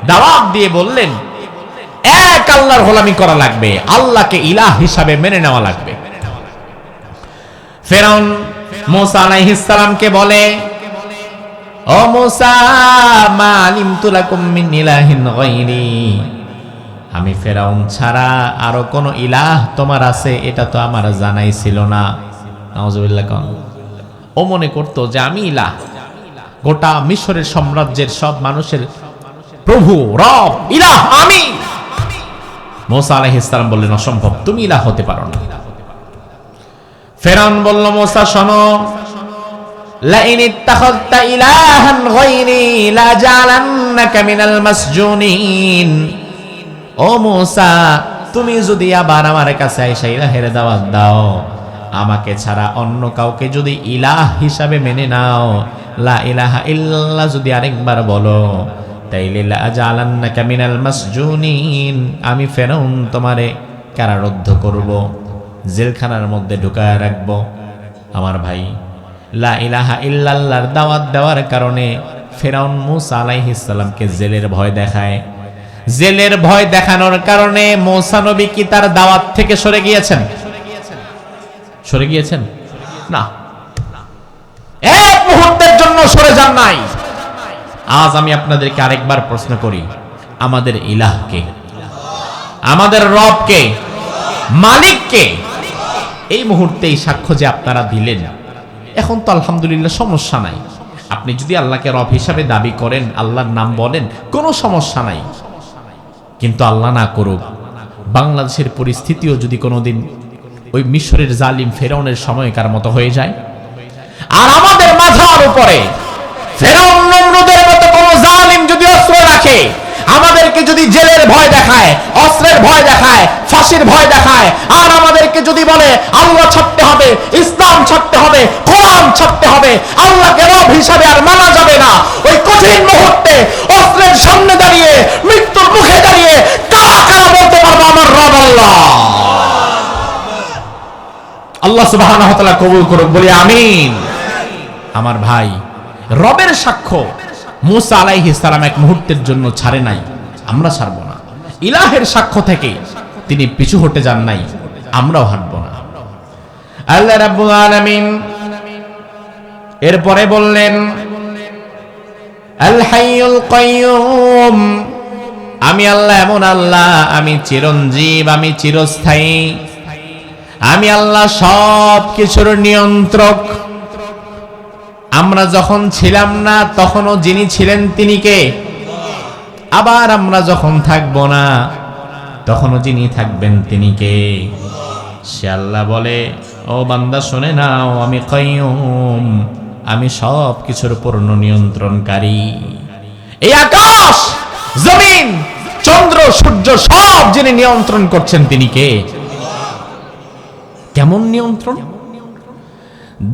দাওয়াত দিয়ে বললেন এক আল্লাহর গোলামি করা লাগবে, আল্লাহকে ইলাহ হিসাবে মেনে নেওয়া লাগবে। ফেরাউন মুসা আলাইহিস সালামকে বলে ও মুসা মা আলিমতু লাকুম মিন ইলাহিন গায়রি, আমি ফেরাউন ছাড়া আরো কোন ইলাহ তোমার আছে এটা তো আমার জানাই ছিল না। নাউজুবিল্লাহ। ও মনে করতো যে আমি ইলাহ, গোটা মিশরের সাম্রাজ্যের সব মানুষের প্রভু রব ইলাহ আমি। মুসা আলাইহিস সালাম বললেন অসম্ভব, তুমি ইলাহ হতে পারো না। ফেরাউন বলল মুসা শোনো, লা ইন ইত্তাখাযতা ইলাহান গায়রি লা জালান্নাকা মিনাল মাসজুনিন। ও মুসা, তুমি যদি আবার আমার কাছে আইসা ইলাহের দাওয়াত দাও, আমাকে ছাড়া অন্য কাউকে যদি ইলাহ হিসাবে মেনে নাও, লা ইলাহা ইল্লাল্লাহ যদি আরেকবার বলো, তাইলে লা জালান্নাকা মিনাল মাসজুনিন, আমি ফেরাউন তোমারে কারারুদ্ধ করব, জেলখানার মধ্যে ঢুকায় রাখব। আমার ভাই, লা ইলাহা ইল্লাল্লাহর দাওয়াত দেওয়ার কারণে ফেরাউন মুসা আলাইহিস সালামকে জেলের ভয় দেখায়। জেলের ভয় দেখানোর কারণে মুসা নবী কি তার দাওয়াত থেকে সরে গিয়েছেন? সরে গিয়েছেন না, এক মুহূর্তের জন্য সরে যান নাই। আজ আমি আপনাদেরকে আরেকবার প্রশ্ন করি, আমাদের ইলাহ কে? আমাদের রব কে? মালিক কে? এই মুহূর্তেই সাক্ষ্য যে আপনারা দিলেন, এখন তো আলহামদুলিল্লাহ সমস্যা নাই। আপনি যদি আল্লাহকে রব হিসাবে দাবি করেন, আল্লাহর নাম বলেন, কোনো সমস্যা নাই। কিন্তু আল্লাহ না করুক, বাংলাদেশের পরিস্থিতিও যদি কোনোদিন ওই মিশরের জালিম ফেরাউনের সময়কার মতো হয়ে যায়, আর আমাদের মাথার উপরে ফেরাউন নমরুদের মতো কোন জালিম যদি অস্ত্র রাখে, আমাদেরকে যদি জেলের ভয় দেখায়, অস্ত্রের ভয় দেখায়, ফাঁসির ভয় দেখায়, আর আমাদেরকে যদি বলে আল্লাহ ছাড়তে হবে, ইসলাম ছাড়তে হবে, কোরআন ছাড়তে হবে, আল্লাহকে রব হিসাবে আর মানা যাবে না, ওই কঠিন মুহূর্তে অস্ত্রের সামনে দাঁড়িয়ে, মৃত্যুর মুখে দাঁড়িয়ে কারা কারা বলতে পারবো আমার রব আল্লাহ? আল্লাহ সুবহানাহু ওয়া তাআলা কবুল করুক, বলি আমিন। আমার ভাই, রবের সাক্ষ্য মুসা আলাইহিস সালাম এক মুহূর্তের জন্য ছাড়ে নাই, আমরা ছাড়বো না। ইলাহের সাক্ষ্য থেকে তিনি পিছু হটে যান নাই, আমরাও হাঁটবো না। আল্লাহ রাব্বুল আলামিন এরপরে বললেন, আল হাইয়ুল কাইয়ুম, আমি আল্লাহ এমন আল্লাহ, আমি চিরঞ্জীব, আমি চিরস্থায়ী, আমি আল্লাহ সব কিছুর নিয়ন্ত্রক। আমরা যখন ছিলাম না তখনও যিনি ছিলেন তিনি কে? আবার আমরা যখন থাকব না তখনও যিনি থাকবেন তিনি কে? সে আল্লাহ বলে, ও বান্দা শুনে নাও, আমি কাইয়ুম, আমি সব কিছুর পূর্ণ নিয়ন্ত্রণকারী। এই আকাশ, জমিন, চন্দ্র, সূর্য সব যিনি নিয়ন্ত্রণ করছেন তিনি কে? কেমন নিয়ন্ত্রণ?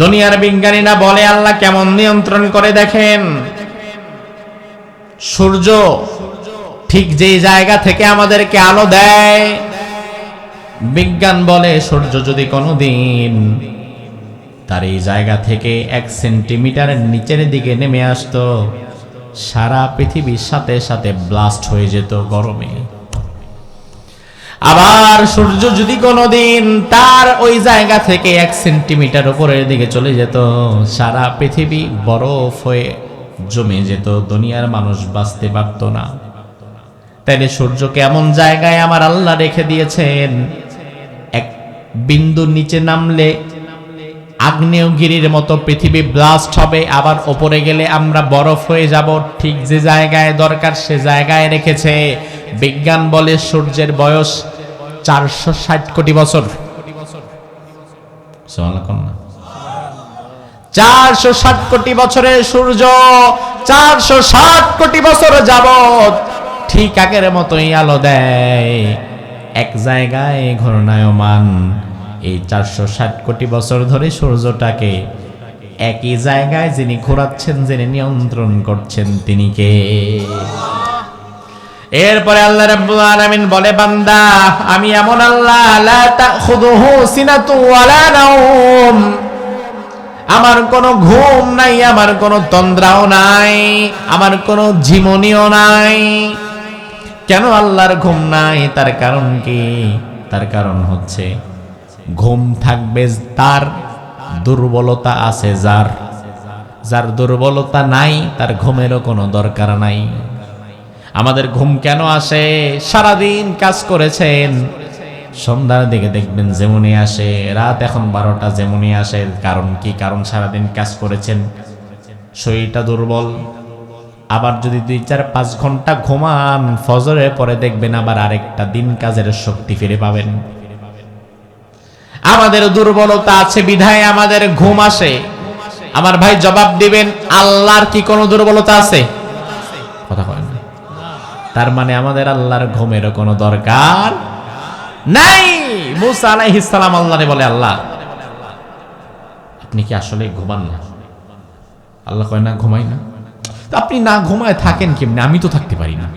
দুনিয়ার বিজ্ঞানীরা বলে আল্লাহ কেমন নিয়ন্ত্রণ করে দেখেন। সূর্য ঠিক যেই জায়গা থেকে আমাদেরকে আলো দেয়, বিজ্ঞান বলে সূর্য যদি কোনোদিন তার এই জায়গা থেকে 1 সেন্টিমিটারের নিচের দিকে নেমে আসতো, সারা পৃথিবীর সাথে সাথে ব্লাস্ট হয়ে যেত গরমে। আবার সূর্য যদি কোনোদিন তার ওই জায়গা থেকে 1 সেন্টিমিটার উপরের দিকে চলে যেত, সারা পৃথিবী বরফ হয়ে জমে যেত, দুনিয়ার মানুষ বাঁচতে পারত না। তাইলে সূর্যকে এমন জায়গায় আমার আল্লাহ রেখে দিয়েছেন, এক বিন্দু নিচে নামলে আগ্নেয়গিরির মতো পৃথিবী ব্লাস্ট হবে, আবার উপরে গেলে আমরা বরফ হয়ে যাব। ঠিক যে জায়গায় দরকার সে জায়গায় রেখেছে। বিজ্ঞান বলে সূর্যের বয়স 460 কোটি বছর। 460 কোটি বছরের সূর্য 460 কোটি বছর যাবত ঠিক আগের মতোই আলো দেয়, এক জায়গায় ঘূর্ণায়মান। এই 460 কোটি বছর ধরে সূর্যটাকে একই জায়গায় যিনি ঘোরাচ্ছেন, যিনি নিয়ন্ত্রণ করছেন তিনি কে? এরপরে আল্লাহ রাব্বুল আলামিন বলে, বান্দা আমি এমন আল্লাহ, লা তাখুযুহু সিনাতু ওয়ালা নাওম, আমার কোনো ঘুম নাই, আমার কোনো তন্দ্রাও নাই, আমার কোনো ঝিমুনিও নাই। কেন আল্লাহর ঘুম নাই? তার কারণ কি? তার কারণ হচ্ছে ঘুম থাকবে তার, দুর্বলতা আছে যার। যার দুর্বলতা নাই তার ঘুমেরও কোনো দরকার নাই। আমাদের ঘুম কেন আসে? সারাদিন কাজ করেছেন, সন্ধ্যার দিকে দেখবেন যেমনই আসে, রাত এখন 12টা যেমনই আসে। কারণ কি? কারণ সারাদিন কাজ করেছেন, শরীরটা দুর্বল। আবার যদি 2-4-5 ঘন্টা ঘুমান, ফজরের পরে দেখবেন আবার আরেকটা দিন কাজের শক্তি ফিরে পাবেন। আমাদের দুর্বলতা আছে বিধায় আমাদের ঘুম আসে। আমার ভাই জবাব দিবেন, আল্লাহর কি কোনো দুর্বলতা আছে? কথা বলেন না। তার মানে আমাদের আল্লাহর ঘুমের কোনো দরকার নাই। মুসা আলাইহিস সালাম আল্লাহরে বলে, আল্লাহ আপনি কি আসলে ঘুমান না? আল্লাহ কয়, না ঘুমাই না। তো আপনি না ঘুমায় থাকেন কেমনে? আমি তো থাকতে পারি না।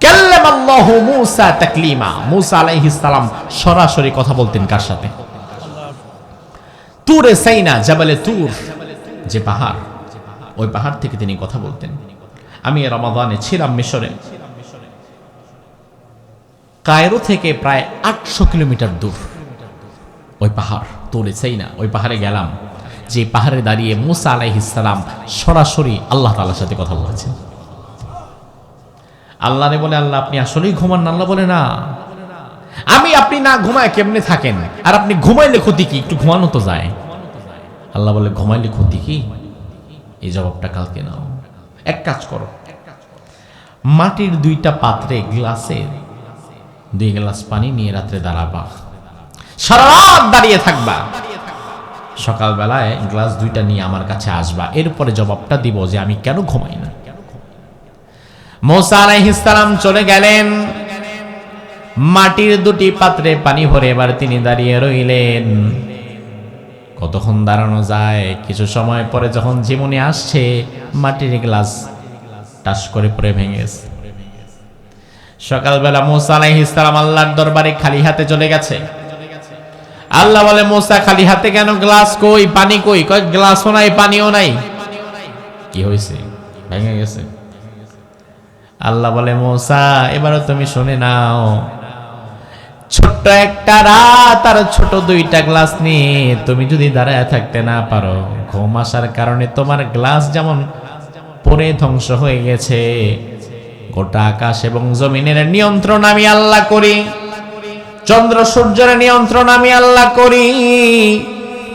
কাল্লামাল্লাহু মুসা তাকলিমা, মুসা আলাইহিস সালাম সরাসরি কথা বলতেন কার সাথে? তুরে সাইনা, জাবালে তুর, যে পাহাড়, ওই পাহাড় থেকে তিনি কথা বলতেন। আমি রমাদানে ছিলাম মিশরে, কায়রো থেকে প্রায় 800 কিলোমিটার দূর ওই পাহাড় তুরে সাইনা। ওই পাহাড়ে গেলাম, যে পাহাড়ে দাঁড়িয়ে মুসা আলাইহিস সালাম সরাসরি আল্লাহ তাআলার সাথে কথা বলেছেন। আল্লাহরে বলে, আল্লাহ আপনি আসলেই ঘুমান না? আল্লাহ বলে, না। আমি আপনি না ঘুমায় কেমনে থাকেন? আর আপনি ঘুমাইলে ক্ষতি কি? একটু ঘুমানো তো যায়। আল্লাহ বলে, ঘুমাইলে ক্ষতি কি? এই জবাবটা কালকে নাও। এক কাজ করো, মাটির 2টা পাত্রে গ্লাসে 2 গ্লাস পানি নিয়ে রাত্রে দাঁড়াবা, সারা রাত দাঁড়িয়ে থাকবা, সকালবেলায় গ্লাস 2টা নিয়ে আমার কাছে আসবা। এরপরে জবাবটা দিব যে আমি কেন ঘুমাই না। মুসা আলাইহিস সালাম চলে গেলেন, মাটির 2টি পাত্রে পানি ভরে এবার তিনি দাঁড়িয়ে রইলেন। কতক্ষণ দাঁড়ানো যায়? কিছু সময় পরে যখন ঝিমুনি আসছে, মাটির গ্লাস টাস করে পড়ে ভেঙে গেছে। সকালবেলা মুসা আলাইহিস সালাম আল্লাহর দরবারে খালি হাতে চলে গেছে। আল্লাহ বলে, মুসা খালি হাতে কেন? গ্লাস কই, পানি কই? কয় গ্লাসও নাই, পানিও নাই। কি হয়েছে? ভেঙে গেছে। আল্লাহ বলে, মুসা এবারও তুমি শুনে নাও, ছোট্ট একটা রাত আর ছোট দুইটা গ্লাস নিয়ে তুমি যদি দাঁড়ায় থাকতে না পারো, ঘুম আসার কারণে তোমার গ্লাস যেমন পরে ধ্বংস হয়ে গেছে, গোটা আকাশ এবং জমিনের নিয়ন্ত্রণ আমি আল্লাহ করি, চন্দ্র সূর্যের নিয়ন্ত্রণ আমি আল্লাহ করি,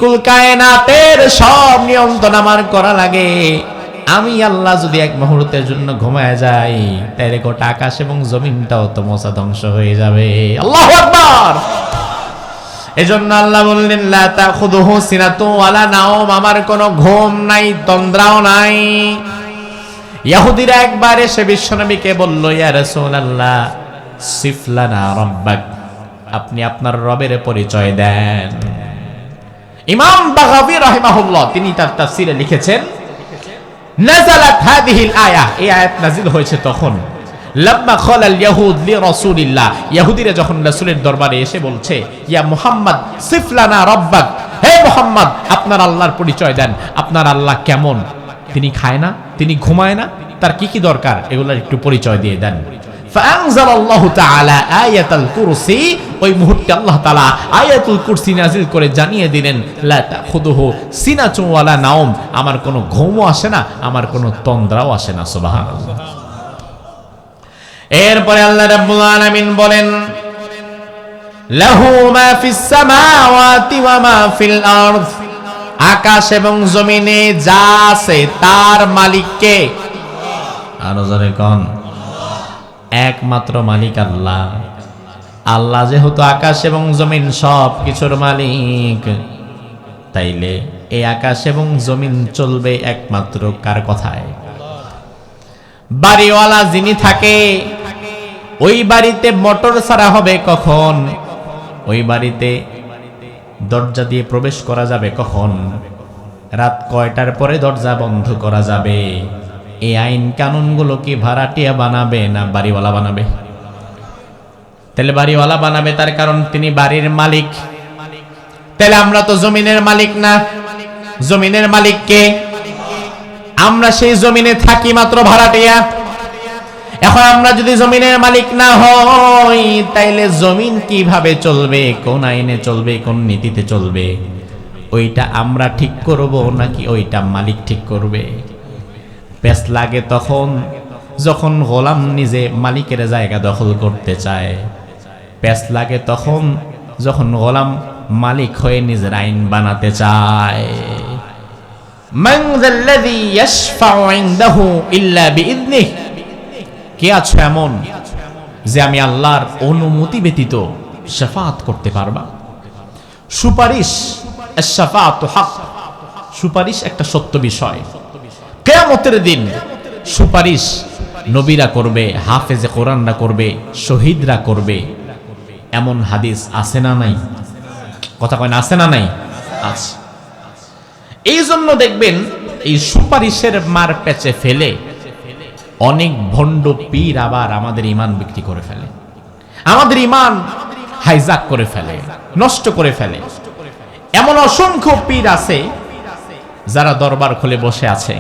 কুল কায়নাতের সব নিয়ন্ত্রণ আমার করা লাগে। আমি আল্লাহ যদি এক মুহূর্তের জন্য ঘুমায় যাই, তাহলে গোটা আকাশ এবং জমিনটাও তো মোছা ধ্বংস হয়ে যাবে। আল্লাহু আকবার। এজন্য আল্লাহ বললেন, লা তাখুযুহু সিনাতুন ওয়ালা নাওম, আমার কোনো ঘুম নাই, তন্দ্রাও নাই। ইহুদিরা একবার এসে বিশ্বনবীকে বলল, ইয়া রাসূলুল্লাহ সিফ লানা রাব্বাক, আপনি আপনার রবের পরিচয় দেন। ইমাম বাগাবী রাহিমাহুল্লাহ তিনি তার তাফসীরে লিখেছেন, নাযালাত হাদিহিল আয়া, এই আয়াত নাযিল হয়েছে তখন লাম্মা খালাল ইয়াহুদ লি রাসূলিল্লাহ, ইহুদিরা যখন রাসূলের দরবারে এসে বলছে, ইয়া মুহাম্মদ সিফ লানা রাব্বাক, হে মুহাম্মদ আপনার আল্লাহর পরিচয় দেন, আপনার আল্লাহ কেমন, তিনি খায় না, তিনি ঘুমায় না, তার কি কি দরকার, এগুলোর একটু পরিচয় দিয়ে দেন। ফাআনজালাল্লাহু তাআলা আয়াতুল কুরসি, ওই মুহূর্তে আল্লাহ তাআলা আয়াতুল কুরসি নাযিল করে জানিয়ে দিলেন, লা তাখুযুহু সিনাতুন ওয়ালা নাওম, আমার কোনো ঘুমও আসে না, আমার কোনো তন্দ্রাও আসে না। সুবহানাল্লাহ। এরপরে আল্লাহ রাব্বুল আলামিন বলেন, লাহু মা ফিস সামাওয়াতি ওয়া মা ফিল আরদ, আকাশ এবং জমিনে যা আছে তার মালিক কে? আরো জোরে কোন? একমাত্র মালিক আল্লাহ। আল্লাহ যেহেতু আকাশ এবং জমিন সব কিছুর মালিক, তাইলে এই আকাশ এবং জমিন চলবে একমাত্র কার কথায়? বাড়িওয়ালা যিনি থাকে, ওই বাড়িতে মোটর ছাড়া হবে কখন? ওই বাড়িতে দরজা দিয়ে প্রবেশ করা যাবে কখন? রাত কয়টার পরে দরজা বন্ধ করা যাবে? এই আইন কানুনগুলো কি ভাড়াটিয়া বানাবে না বাড়িওয়ালা বানাবে? তাহলে বাড়িওয়ালা বানাবে, তার কারণ তিনি বাড়ির মালিক। তাহলে আমরা তো জমিনের মালিক না, জমিনের মালিক কে? আমরা সেই জমিনে থাকি মাত্র ভাড়াটিয়া। এখন আমরা যদি জমিনের মালিক না হই, তাইলে জমিন কিভাবে চলবে, কোন আইনে চলবে, কোন নীতিতে চলবে, ওইটা আমরা ঠিক করব নাকি ওইটা মালিক ঠিক করবে? পেশ লাগে তখন যখন গোলাম নিজে মালিকের জায়গা দখল করতে চায়, পেশ লাগে তখন যখন গোলাম মালিক হয়ে নিজের আইন বানাতে চায়। মান যাল্লাযী ইয়াশফাউ ইনদাহু ইল্লা বিইذনিহি, কে আছে এমন যে আমি আল্লাহর অনুমতি ব্যতীত শাফাআত করতে পারবা? সুপারিশ, আশ-শাফাআতু হক, সুপারিশ একটা সত্য বিষয়। কিয়ামতের দিন সুপারিশ নবীরা করবে, হাফেজে কোরআনরা করবে, শহীদরা করবে, এমন হাদিস আছে না নাই? কথা কয় না, আছে না নাই? আছে। এই জন্য দেখবেন এই সুপারিশের মার পেঁচে ফেলে অনেক ভণ্ড পীর আবার আমাদের ঈমান বিক্রি করে ফেলে, আমাদের ঈমান হাইজাক করে ফেলে, নষ্ট করে ফেলে। এমন অসংখ্য পীর আছে যারা দরবার খুলে বসে আছে,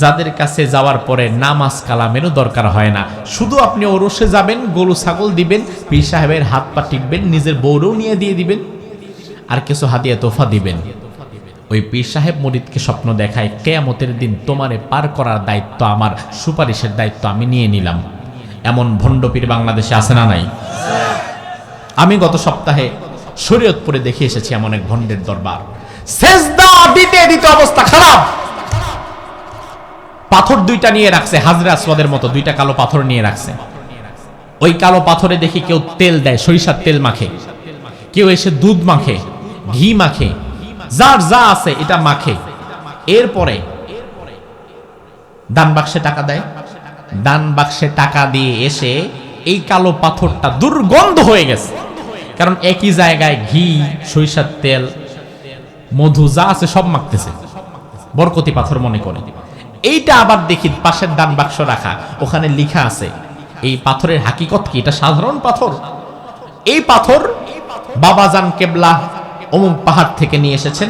যাদের কাছে যাওয়ার পরে নামাজ কালামেরও দরকার হয় না, শুধু আপনি ওরসে যাবেন, গরু ছাগল দিবেন, পীর সাহেবের হাত পা টিকবেন, নিজের বউরেও নিয়ে দিয়ে দিবেন, আর কিছু হাদিয়া তোফা দিবেন। ওই পীর সাহেব মুরিদকে স্বপ্ন দেখায়, কিয়ামতের দিন তোমারে পার করার দায়িত্ব আমার, সুপারিশের দায়িত্ব আমি নিয়ে নিলাম। এমন ভণ্ড পীর বাংলাদেশে আছে না নাই? আমি গত সপ্তাহে শরীয়তপুরে দেখে এসেছি এমন এক ভণ্ডের দরবার। সেজদা দিতে দিতে অবস্থা খারাপ, পাথর দুইটা নিয়ে রাখছে, হাজরে আসওয়াদের মতো দুইটা কালো পাথর নিয়ে রাখছে। ওই কালো পাথরে দেখি কেউ তেল দেয়, সরিষার তেল মাখে, কেউ এসে দুধ মাখে, ঘি মাখে, যার যা আছে এটা মাখে। এরপরে দান বাক্সে টাকা দেয়, দান বাক্সে টাকা দিয়ে এসে এই কালো পাথরটা দুর্গন্ধ হয়ে গেছে, কারণ একই জায়গায় ঘি, সরিষার তেল, মধু যা আছে সব মাখতেছে, বরকতি পাথর মনে করে। এইটা আবার দেখি পাশের দান বাক্স রাখা, ওখানে লেখা আছে এই পাথরের হাকিকত কি। এটা সাধারণ পাথর। এই পাথর বাবাজান কেবলা অমুক পাহাড় থেকে নিয়ে এসেছেন,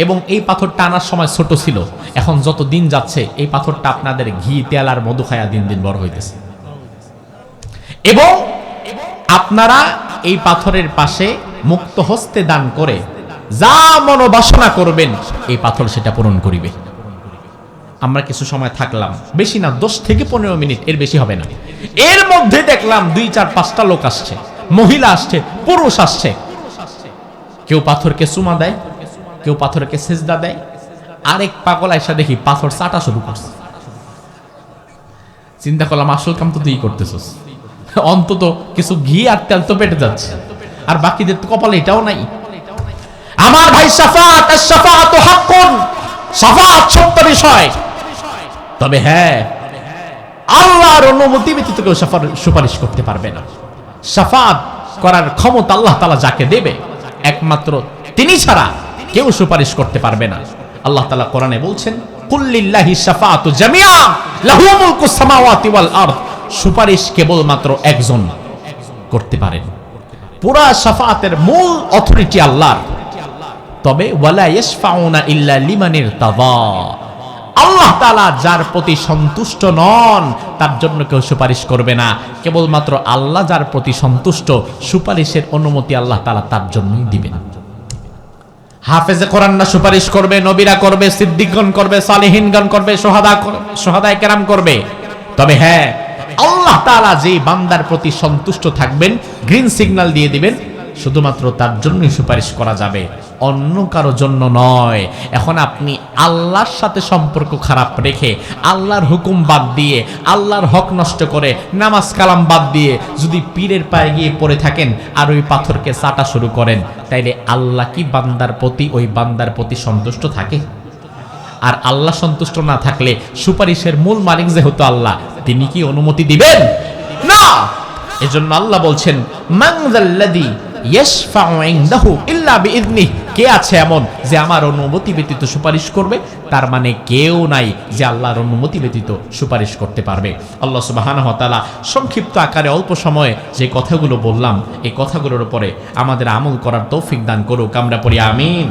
এবং এই পাথরটা আনার সময় ছোট ছিল, এখন যত দিন যাচ্ছে এই পাথরটা আপনাদের ঘি তেল আর মধু খায়া দিন দিন বড় হইতেছে। এবং আপনারা এই পাথরের পাশে মুক্ত হস্তে দান করে যা মনোবাসনা করবেন এই পাথর সেটা পূরণ করিবে। আমরা কিছু সময় থাকলাম, বেশি না 10 থেকে 15 মিনিট, এর বেশি হবে না। এর মধ্যে দেখলাম 2-4-5টা লোক আসছে, মহিলা আসছে, পুরুষ আসছে। কেউ পাথরকে চুমা দেয়, কেউ পাথরকে সেজদা দেয়, আরেক পাগল আইসা দেখি পাথর চাটা শুরু করছে। চিন্তা করলাম আসল কাম তো তুই করতেছস, অন্তত কিছু ঘি আর তেল তো পেটে যাচ্ছে, আর বাকিদের তো কপালে এটাও নাই। আমার ভাই শাফাআত, আশ-শাফাআতু হাক্কুন, শাফাআত সত্য বিষয়। তবে হ্যাঁ, আল্লাহর অনুমতি ব্যতীত কেউ সুপারিশ করতে পারবে না। শাফাআত করার ক্ষমতা আল্লাহ তাআলা যাকে দেবে, একমাত্র তিনি ছাড়া কেউ সুপারিশ করতে পারবে না। আল্লাহ তাআলা কোরআনে বলছেন, কুল লিল্লাহি শাফাআতু জামিআ লাহু মুলকুস সামাওয়াতি ওয়াল আরদ। সুপারিশ কেবলমাত্র একজন করতে পারেন, পুরা শাফাআতের মূল অথরিটি আল্লাহর। তবে ওয়ালা ইয়াশফাউনা ইল্লা লিমান ইরতাদা, আল্লাহ তাআলা যার প্রতি সন্তুষ্ট নন তার জন্য কেউ সুপারিশ করবে না। কেবলমাত্র আল্লাহ যার প্রতি সন্তুষ্ট, সুপারিশের অনুমতি আল্লাহ তাআলা তার জন্যই দিবেন। হাফেজে কোরআনরা সুপারিশ করবে, নবীরা করবে, সিদ্দিকগণ করবে, সালেহিনগণ করবে, শুহাদায়ে কেরাম করবে। তবে হ্যাঁ, আল্লাহ তাআলা যে বান্দার প্রতি সন্তুষ্ট থাকবেন, গ্রিন সিগন্যাল দিয়ে দিবেন, শুধুমাত্র তার জন্যই সুপারিশ করা যাবে, অন্য কারো জন্য নয়। এখন আপনি আল্লাহর সাথে সম্পর্ক খারাপ রেখে, আল্লাহর হুকুম বাদ দিয়ে, আল্লাহর হক নষ্ট করে, নামাজ কালাম বাদ দিয়ে যদি পীরের পায়ে গিয়ে পড়ে থাকেন আর ওই পাথরকে চাটা শুরু করেন, তাইলে আল্লাহ কি বান্দার প্রতি, ওই বান্দার প্রতি সন্তুষ্ট থাকে? আর আল্লাহ সন্তুষ্ট না থাকলে সুপারিশের মূল মালিক যেহেতু আল্লাহ, তিনি কি অনুমতি দিবেন? না। এজন্য আল্লাহ বলছেন, মান যাল্লাযী ইয়াশফাউ ইনদাহু ইল্লা বিইযনিহি, কে আছে এমন যে আমার অনুমতি ব্যতীত সুপারিশ করবে? তার মানে কেউ নাই যে আল্লাহর অনুমতি ব্যতীত সুপারিশ করতে পারবে। আল্লাহ সুবহানাহু ওয়া তাআলা সংক্ষিপ্ত আকারে অল্প সময়ে যে কথাগুলো বললাম, এই কথাগুলোর উপরে আমাদের আমল করার তৌফিক দান করুক। আমরা পড়ি আমিন।